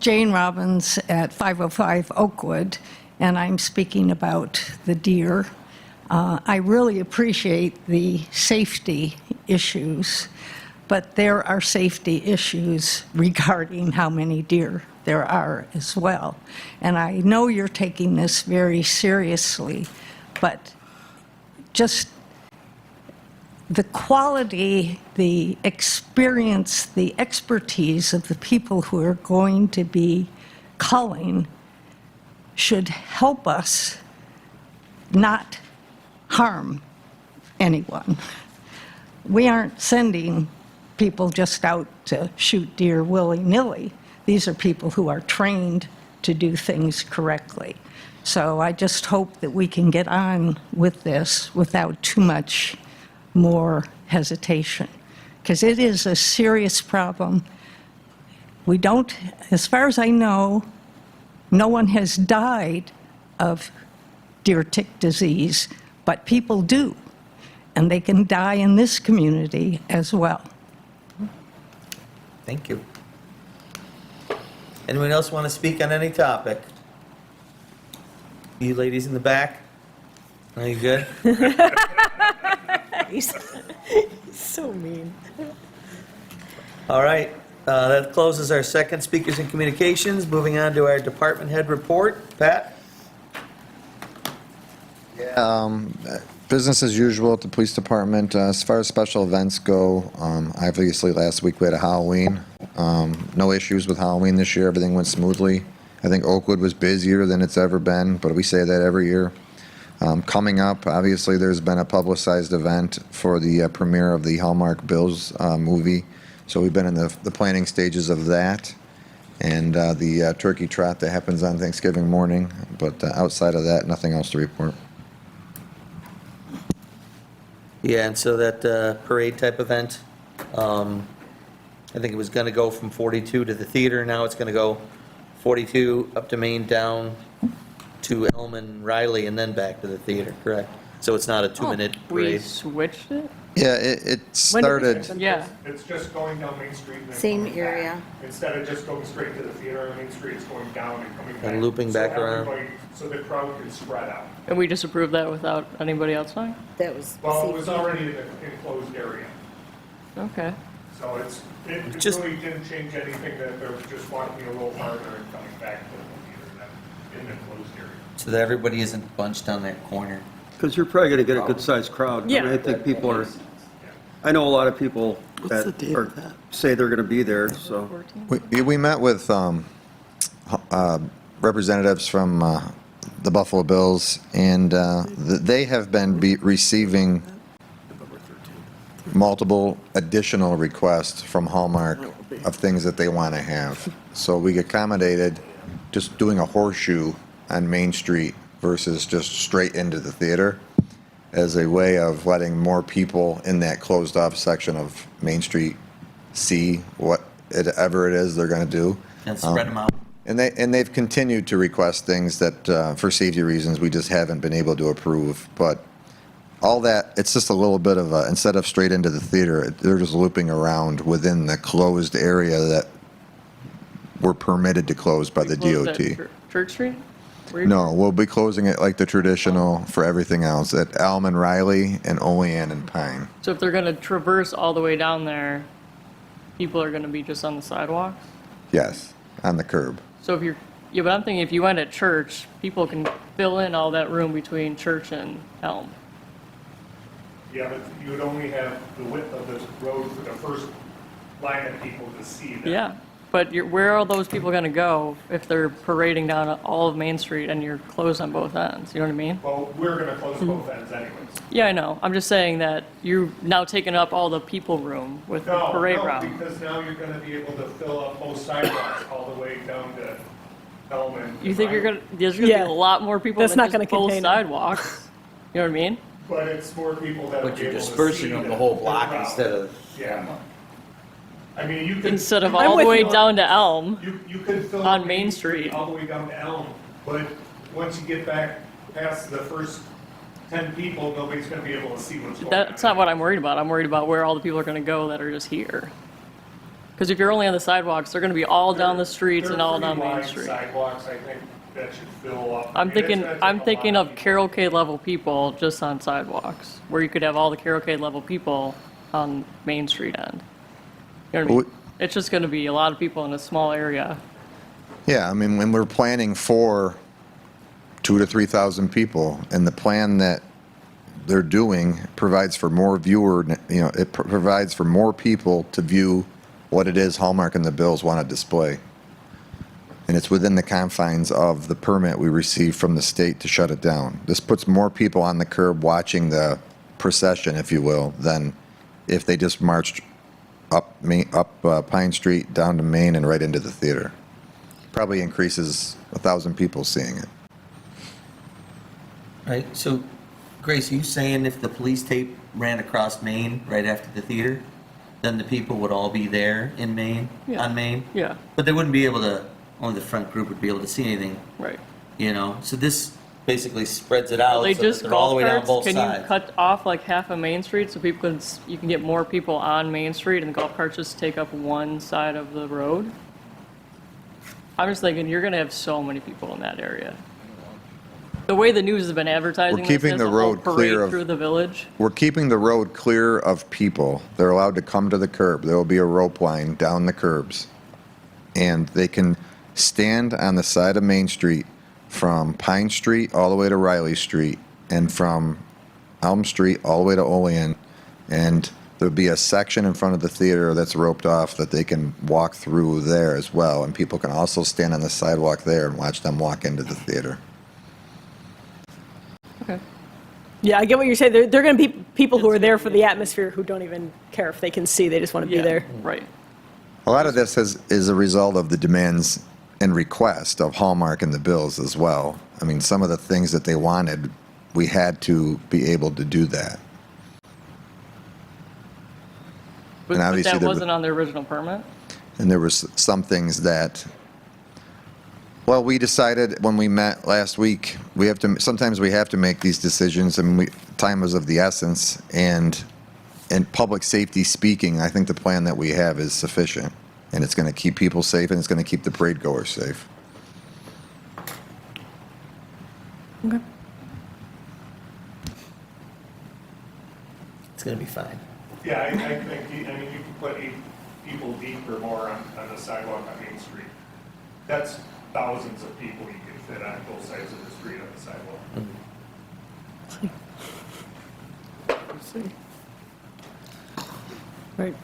Jane Robbins at 505 Oakwood, and I'm speaking about the deer. I really appreciate the safety issues, but there are safety issues regarding how many deer there are as well. And I know you're taking this very seriously, but just the quality, the experience, the expertise of the people who are going to be culling should help us not harm anyone. We aren't sending people just out to shoot deer willy-nilly. These are people who are trained to do things correctly. So I just hope that we can get on with this without too much more hesitation, because it is a serious problem. We don't, as far as I know, no one has died of deer tick disease, but people do, and they can die in this community as well. Thank you. Anyone else want to speak on any topic? You ladies in the back? Are you good? He's so mean. All right, that closes our second speakers and communications. Moving on to our department head report. Pat? Business as usual at the police department. As far as special events go, obviously last week we had a Halloween. No issues with Halloween this year. Everything went smoothly. I think Oakwood was busier than it's ever been, but we say that every year. Coming up, obviously there's been a publicized event for the premiere of the Hallmark Bills movie. So we've been in the planning stages of that. and the turkey trot that happens on Thanksgiving morning. But outside of that, nothing else to report. Yeah, and so that parade type event, I think it was going to go from 42 to the theater, now it's going to go 42 up to Main, down to Elm and Riley, and then back to the theater, correct? So it's not a 2-minute We parade. switched it? Yeah, it started. Yeah. It's just going down Main Street and then Same coming back. area. Instead of just going straight to the theater on Main Street, it's going down and coming back. And looping back So around. everybody- So the crowd can spread out. And we just approved that without anybody else knowing? That was. Well, it was already in an enclosed area, Okay. so it Just- really didn't change anything, that they're just walking a little farther and coming back to the theater than in the enclosed area. So that everybody isn't bunched on that corner. Because you're probably going to get a good-sized crowd. I mean, I think people are, I know a lot of people What's the that date of that? say they're going to be there, so. We met with representatives from the Buffalo Bills, and they have been receiving multiple additional requests from Hallmark of things that they want to have. So we accommodated just doing a horseshoe on Main Street versus just straight into the theater as a way of letting more people in that closed-off section of Main Street see whatever it is they're going to do. And spread them out. And they've continued to request things that, for safety reasons, we just haven't been able to approve. But all that, it's just a little bit of a, instead of straight into the theater, they're just looping around within the closed area that we're permitted to close by the Closed at DOT. Church Street? Were you- No, we'll be closing it like the traditional for everything else at Elm and Riley and Olean and Pine. So if they're gonna traverse all the way down there, people are gonna be just on the sidewalks? Yes, on the curb. So if you're, yeah, but I'm thinking if you went at Church, people can fill in all that room between Church and Elm. Yeah, but you would only have the width of the road for the first line of people to see that. Yeah, but where are those people gonna go if they're parading down all of Main Street and you're closed on both ends? You know what I mean? Well, we're gonna close both ends anyways. Yeah, I know. I'm just saying that you're now taking up all the people room with the No, parade no, route. because now you're gonna be able to fill up both sidewalks all the way down to Elm and. You think there's gonna be Yeah. a lot more people That's than not just gonna both contain it. sidewalks? You know what I mean? But it's more people that will But be you're able to dispersing see them the that whole they're block out. instead of. Yeah. I mean, you could. Instead of I'm all the with way you. down to Elm. You could fill. On up Main Street. All the way down to Elm, but once you get back past the first 10 people, nobody's gonna be able to see what's going on. That's not what I'm worried about. I'm worried about where all the people are gonna go that are just here. Because if you're only on the sidewalks, they're gonna be all down the streets and all down Main Street. They're pretty wide sidewalks, I think that should fill up. I I'm mean, it's thinking, gonna take I'm a thinking lot of Carroll K level people just on sidewalks, where you could have all the Carroll K level people on Main Street end. You know what I mean? It's just gonna be a lot of people in a small area. Yeah, I mean, when we're planning for 2,000 to 3,000 people, and the plan that they're doing provides for more it provides for more people to view what it is Hallmark and the Bills want to display. And it's within the confines of the permit we received from the state to shut it down. This puts more people on the curb watching the procession, if you will, than if they just marched up Pine Street, down to Main, and right into the theater. Probably increases 1,000 people seeing it. Right, so Grace, are you saying if the police tape ran across Main right after the theater, then the people would all be there in Main, Yeah. on Main? Yeah, But they wouldn't be able to, only the front group would be able to see anything, right. you know? So this basically spreads it out They so that just they're all the way down golf both carts, can you sides. cut off like half of Main Street so people can, you can get more people on Main Street and the golf carts just take up one side of the road? I'm just thinking, you're gonna have so many people in that area. The way the news has been advertising We're this, keeping as the a whole road clear parade of- through the village. We're keeping the road clear of people. They're allowed to come to the curb. There will be a rope line down the curbs. And they can stand on the side of Main Street from Pine Street all the way to Riley Street and from Elm Street all the way to Olean. And there'll be a section in front of the theater that's roped off that they can walk through there as well. And people can also stand on the sidewalk there and watch them walk into the theater. Okay. Yeah, I get what you're saying. They're going to be people who are there for the atmosphere who don't even care if they can see. They just want to be Yeah, there. right. A lot of this is a result of the demands and request of Hallmark and the bills as well. I mean, some of the things that they wanted, we had to be able to do that. But obviously that there wasn't on the original permit? And there was some things that, well, we decided when we met last week, sometimes we have to make these decisions, and time is of the essence, and in public safety speaking, I think the plan that we have is sufficient, and it's going to keep people safe, and it's going to keep the parade goers safe. Okay. It's going to be fine. Yeah, I think, you can put 8 people deep or more on the sidewalk on Main Street. That's thousands of people you can fit on both sides of the street on the sidewalk. Right.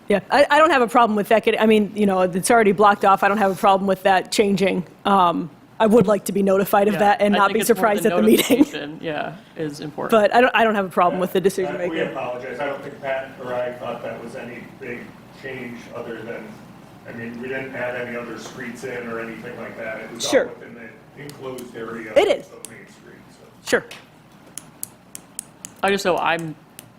Yeah, I don't have a problem with that. I mean, it's already blocked off. I don't have a problem with that changing. I would like to be notified of Yeah, that and I not think be it's more surprised at the meeting. notification, Yeah, is important. But I don't have a problem with the decision We making. apologize. I don't think Pat or I thought that was any big change other than, we didn't add any other streets in or anything like that. It was all Sure. within the enclosed area It is. of Main Street. So. Sure. I just know I've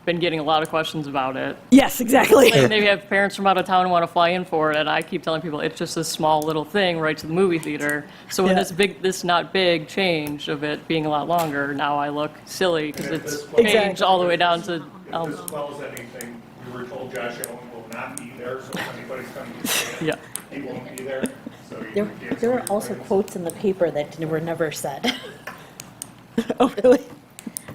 been getting a lot of questions about it. Yes, exactly. Like, maybe have parents from out of town who want to fly in for it, and I keep telling people it's just a small little thing right to the movie theater. So when Yeah. this not big change of it being a lot longer, now I look silly because it's Exactly. changed all the way down to. If this swells anything, we were told Josh Allen will not be there, so if anybody's coming to see it, Yeah. he won't be there. So you There, can cancel there were your also plans. quotes in the paper that were never said. Oh, really?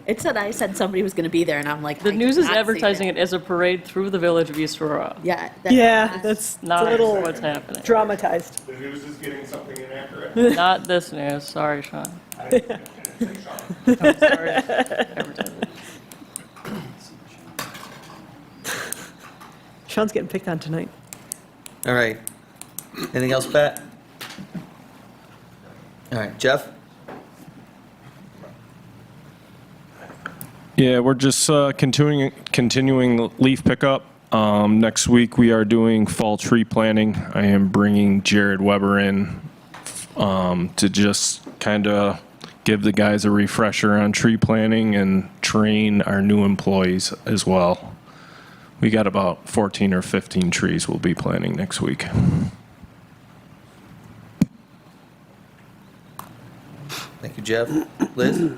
It said I said somebody was going to be there, and I'm like, The I news did is not see advertising it as a parade through the village of East Aurora. Yeah. Yeah, that's Not a little what's happening. dramatized. The news is getting something inaccurate. Not this news. Sorry, Sean. I didn't say Sean. I'm sorry. Advertising. Sean's getting picked on tonight. All right. Anything else, Pat? All right, Jeff? Yeah, we're just continuing leaf pickup. Next week, we are doing fall tree planting. I am bringing Jared Weber in to just kind of give the guys a refresher on tree planting and train our new employees as well. We got about 14 or 15 trees we'll be planting next week. Thank you, Jeff. Liz?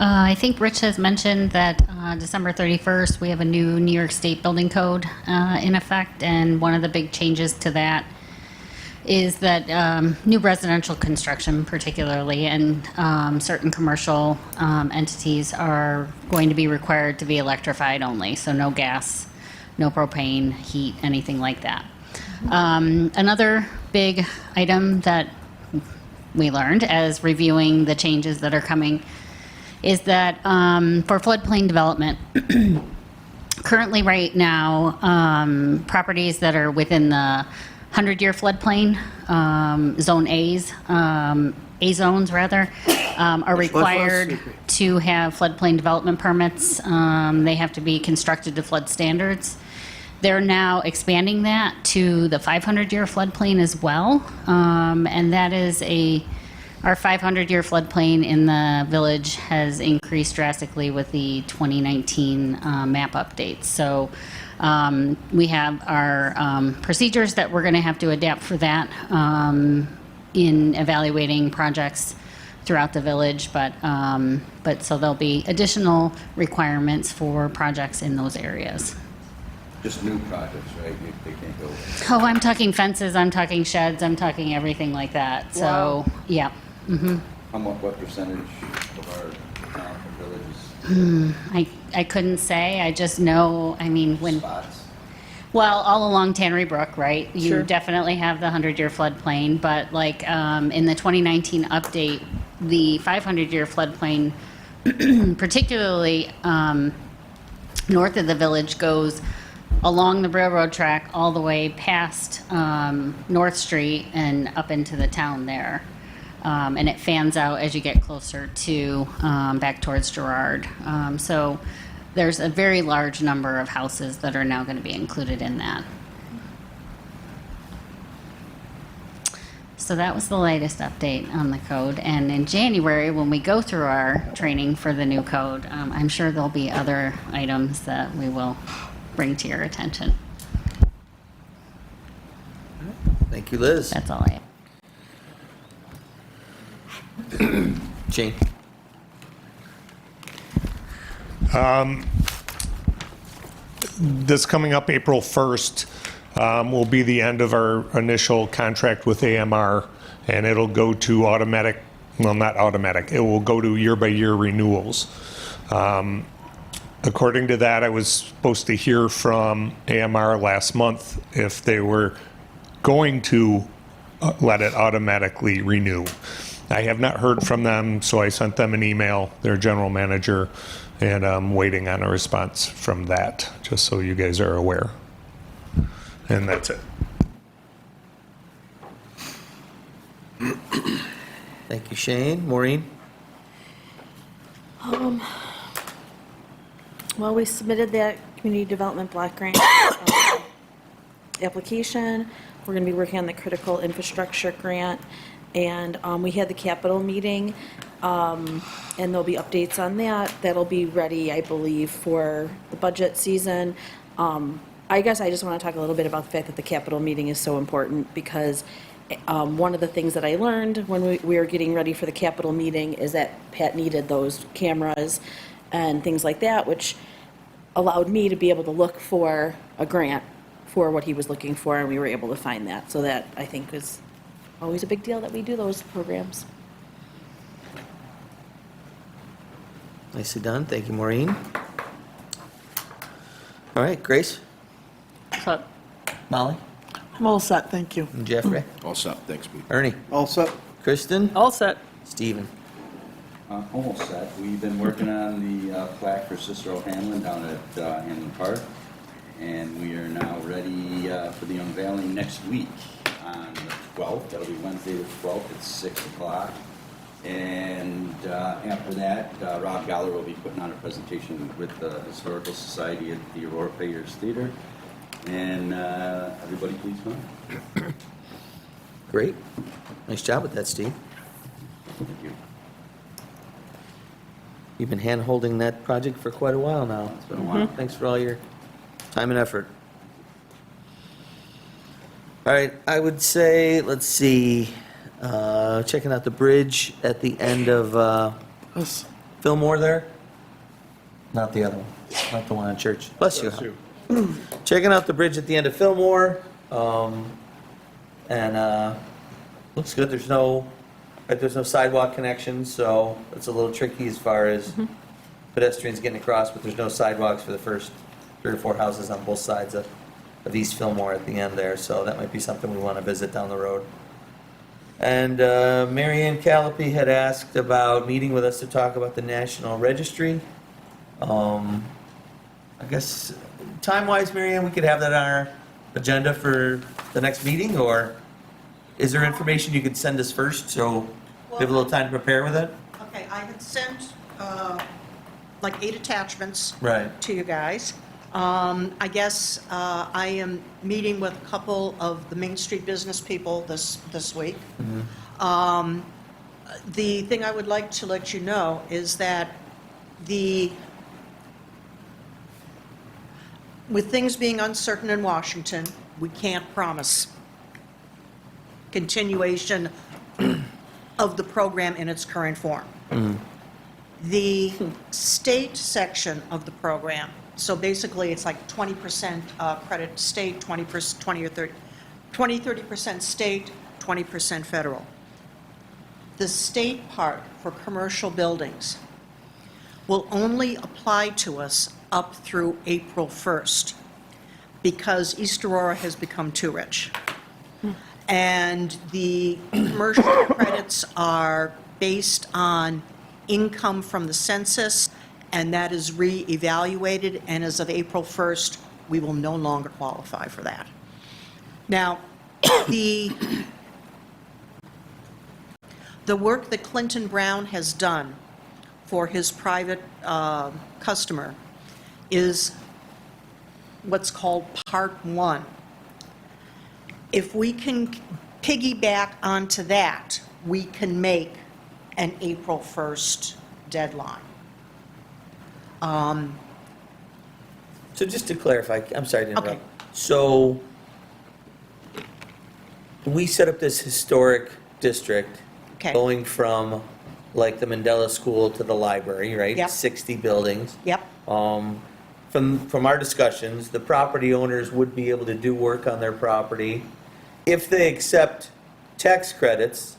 I think Rich has mentioned that December 31st, we have a new New York State building code in effect, and one of the big changes to that is that new residential construction particularly and certain commercial entities are going to be required to be electrified only, so no gas, no propane, heat, anything like that. Another big item that we learned as reviewing the changes that are coming is that for floodplain development, currently right now, properties that are within the 100-year floodplain, zone A's, A zones rather, are required to have floodplain development permits. They have to be constructed to flood standards. They're now expanding that to the 500-year floodplain as well, and that is our 500-year floodplain in the village has increased drastically with the 2019 map updates. So we have our procedures that we're going to have to adapt for that in evaluating projects throughout the village, but so there'll be additional requirements for projects in those areas. Just new projects, right? They can't go. Oh, I'm talking fences, I'm talking sheds, I'm talking everything like that. So, yeah. What percentage of our town and villages? I couldn't say. I just know, when, Spots? well, all along Tannery Brook, right? You Sure. definitely have the 100-year floodplain, but in the 2019 update, the 500-year floodplain, particularly north of the village, goes along the railroad track all the way past North Street and up into the town there. And it fans out as you get closer to back towards Girard. So there's a very large number of houses that are now going to be included in that. So that was the latest update on the code. And in January, when we go through our training for the new code, I'm sure there'll be other items that we will bring to your attention. Thank you, Liz. That's all I have. Jane? This coming up April 1st will be the end of our initial contract with AMR, and it'll go to automatic, well, not automatic, it will go to year-by-year renewals. According to that, I was supposed to hear from AMR last month if they were going to let it automatically renew. I have not heard from them, so I sent them an email, their general manager, and I'm waiting on a response from that, just so you guys are aware. And that's it. Thank you, Shane. Maureen? Well, we submitted that community development block grant application. We're going to be working on the critical infrastructure grant, and we had the capital meeting, and there'll be updates on that. That'll be ready, I believe, for the budget season. I guess I just want to talk a little bit about the fact that the capital meeting is so important, because one of the things that I learned when we were getting ready for the capital meeting is that Pat needed those cameras and things like that, which allowed me to be able to look for a grant for what he was looking for, and we were able to find that. So that, I think, is always a big deal that we do those programs. Nicely done. Thank you, Maureen. All right, Grace? So, Molly? I'm all set, thank you. And Jeffrey? All set, thanks, Pete. Ernie? All set. Kristen? All set. Steven? Almost set. We've been working on the plaque for Sister O'Hanlon down at Hanlon Park, and we are now ready for the unveiling next week on the 12th. That'll be Wednesday the 12th at 6 o'clock. And after that, Rob Galler will be putting on a presentation with the Historical Society at the Aurora Players Theater. And everybody please come. Great. Nice job with that, Steve. Thank you. You've been hand-holding that project for quite a while now. It's been a while. Thanks for all your time and effort. All right, I would say, let's see, checking out the bridge at the end of Fillmore there? Not the other one, not the one on Church. Bless you. Checking out the bridge at the end of Fillmore, and looks good. There's no sidewalk connection, so it's a little tricky as far as pedestrians getting across, but there's no sidewalks for the first 3 or 4 houses on both sides of East Fillmore at the end there, so that might be something we want to visit down the road. And Mary Ann Callipy had asked about meeting with us to talk about the National Registry. I guess, time-wise, Mary Ann, we could have that on our agenda for the next meeting, or is there information you could send us first, so we have a little time to prepare with it? Okay, I had sent like 8 attachments Right. to you guys. I guess I am meeting with a couple of the Main Street business people this week. The thing I would like to let you know is that with things being uncertain in Washington, we can't promise continuation of the program in its current form. The state section of the program, so basically it's like 20% credit state, 30% state, 20% federal. The state part for commercial buildings will only apply to us up through April 1st, because East Aurora has become too rich. And the commercial credits are based on income from the census, and that is re-evaluated, and as of April 1st, we will no longer qualify for that. Now, the work that Clinton Brown has done for his private customer is what's called Part 1. If we can piggyback onto that, we can make an April 1st deadline. So just to clarify, I'm sorry to interrupt. Okay. So we set up this historic district Okay. going from like the Mandela School to the library, right? Yep. 60 buildings. Yep. From our discussions, the property owners would be able to do work on their property. If they accept tax credits,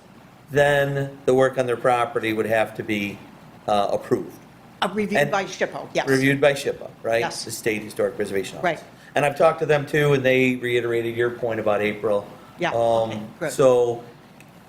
then the work on their property would have to be approved. Reviewed And- by SHPO, yes. Reviewed by SHPO, right? Yes. The State Historic Preservation Office. Right. And I've talked to them too, and they reiterated your point about April. Yeah, okay, good. So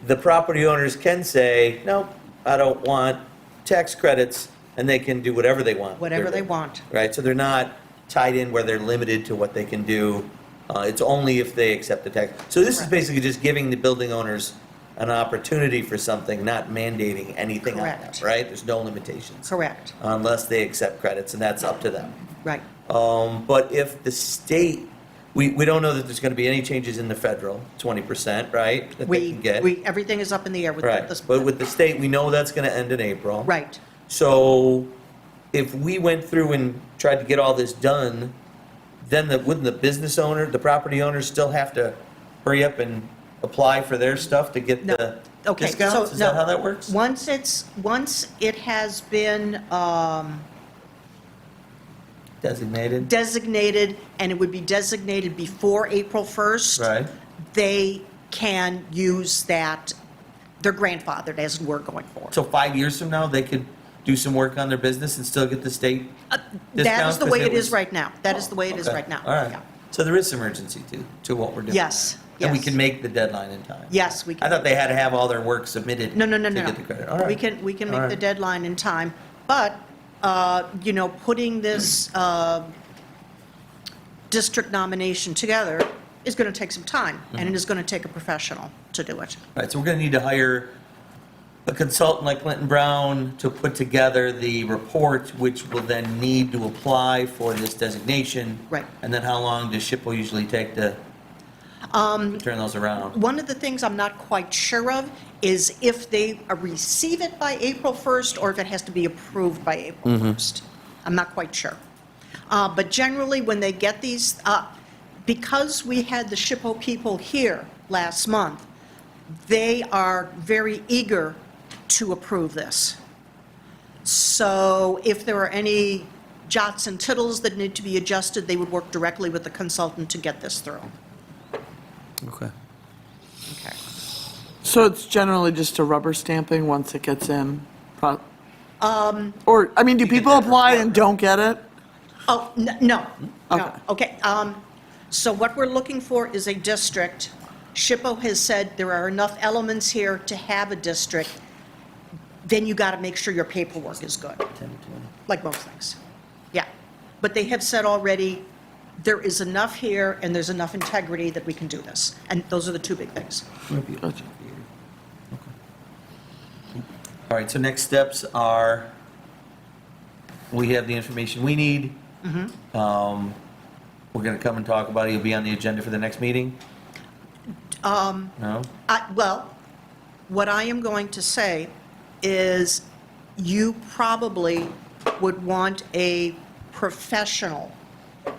the property owners can say, no, I don't want tax credits, and they can do whatever they want. Whatever they want. Right, so they're not tied in where they're limited to what they can do. It's only if they accept the tax. So this is basically just giving the building owners an opportunity for something, not mandating anything on them, Correct. right? There's no limitations. Correct, Unless they accept credits, and that's up to them. right. But if the state, we don't know that there's going to be any changes in the federal, 20%, right? That they can get. Everything is up in the air with Right, this. but with the state, we know that's going to end in April. Right. So if we went through and tried to get all this done, then wouldn't the business owner, the property owners still have to hurry up and apply for their stuff to get the Okay, so, discounts? Is that no. how that works? Once it has been Designated? designated, and it would be designated before April 1st. Right. They can use that, they're grandfathered as we're going forward. So 5 years from now, they could do some work on their business and still get the state That discount? is the 'Cause way it was- is right now. That is the way it is Okay. right now. All right. Yeah. So there is some urgency to what we're doing. Yes, And we yes. can make the deadline in time. Yes, we can. I thought they had to have all their work submitted. No. To get the credit. All right. We can All make the right. deadline in time, but, putting this district nomination together is going to take some time, and Mm-hmm. it is going to take a professional to do it. All right, so we're going to need to hire a consultant like Clinton Brown to put together the report, which will then need to apply for this designation. Right. And then how long does SHPO usually take to turn those around? One of the things I'm not quite sure of is if they receive it by April 1st, or if it has to be approved by April 1st. I'm not quite sure. But generally, when they get these, because we had the SHPO people here last month, they are very eager to approve this. So if there are any jots and tittles that need to be adjusted, they would work directly with the consultant to get this through. Okay. Okay. So it's generally just a rubber stamping once it gets in? Or, I mean, do people apply and don't get it? Oh, no. Okay. Okay, so what we're looking for is a district. SHPO has said there are enough elements here to have a district. Then you got to make sure your paperwork is good, 10 to 20. like most things. Yeah. But they have said already, there is enough here and there's enough integrity that we can do this. And those are the two big things. All right, so next steps are, we have the information we need. We're going to come and talk about it. You'll be on the agenda for the next meeting? No? Well, what I am going to say is you probably would want a professional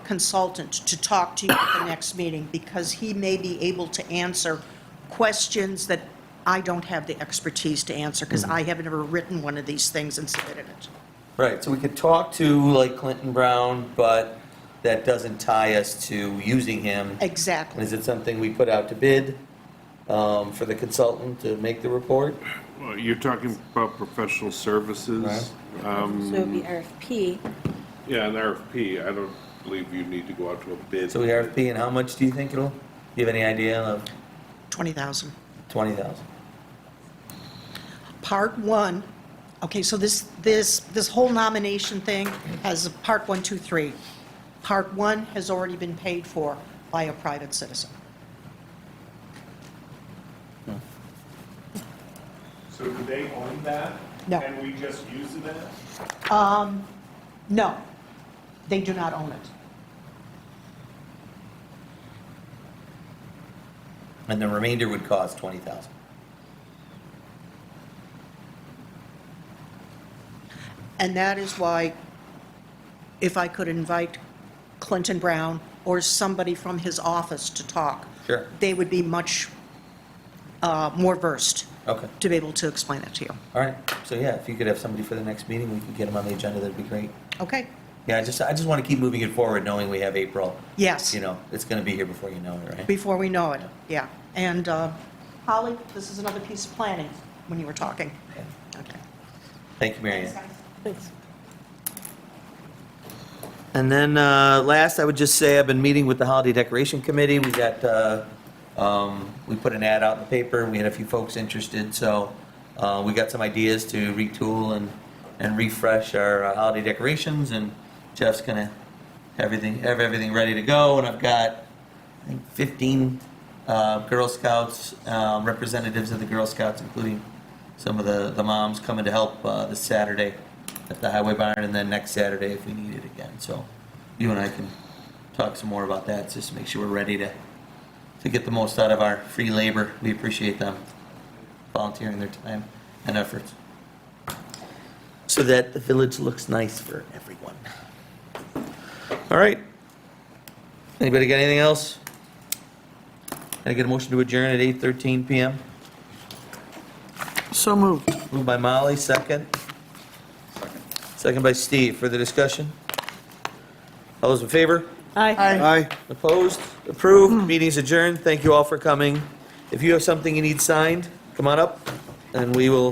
consultant to talk to you at the next meeting, because he may be able to answer questions that I don't have the expertise to answer, because I haven't ever written one of these things and submitted it. Right, so we could talk to like Clinton Brown, but that doesn't tie us to using him. Exactly. Is it something we put out to bid for the consultant to make the report? Well, you're talking about professional services. So it would be RFP. Yeah, an RFP. I don't believe you need to go out to a bid. So we RFP, and how much do you think it'll, do you have any idea of? 20,000. 20,000. Part 1, okay, so this whole nomination thing has a part 1, 2, 3. Part 1 has already been paid for by a private citizen. So do they own that? No. And we just use that? No. They do not own it. And the remainder would cost 20,000. And that is why, if I could invite Clinton Brown or somebody from his office to talk, Sure. they would be much more versed Okay. to be able to explain it to you. All right. So yeah, if you could have somebody for the next meeting, we could get them on the agenda. That'd be great. Okay? Yeah, I just want to keep moving it forward, knowing we have April. Yes. You know, it's going to be here before you know it, right? Before we know it, yeah. And Holly, this is another piece of planning when you were talking. Okay. Thank you, Mary Ann. Thanks. And then last, I would just say I've been meeting with the Holiday Decoration Committee. We got, we put an ad out in the paper. We had a few folks interested, so we got some ideas to retool and refresh our holiday decorations. And Jeff's gonna have everything ready to go. And I've got, I think, 15 Girl Scouts, representatives of the Girl Scouts, including some of the moms, coming to help this Saturday at the Highway Barn, and then next Saturday if we need it again. So you and I can talk some more about that, just to make sure we're ready to get the most out of our free labor. We appreciate them volunteering their time and efforts, so that the village looks nice for everyone. All right. Anybody got anything else? Can I get a motion to adjourn at 8:13 PM? So moved. Moved by Molly, second. Second by Steve. Further discussion? All those in favor? Aye. Aye. Opposed? Approved. Meeting's adjourned. Thank you all for coming. If you have something you need signed, come on up, and we will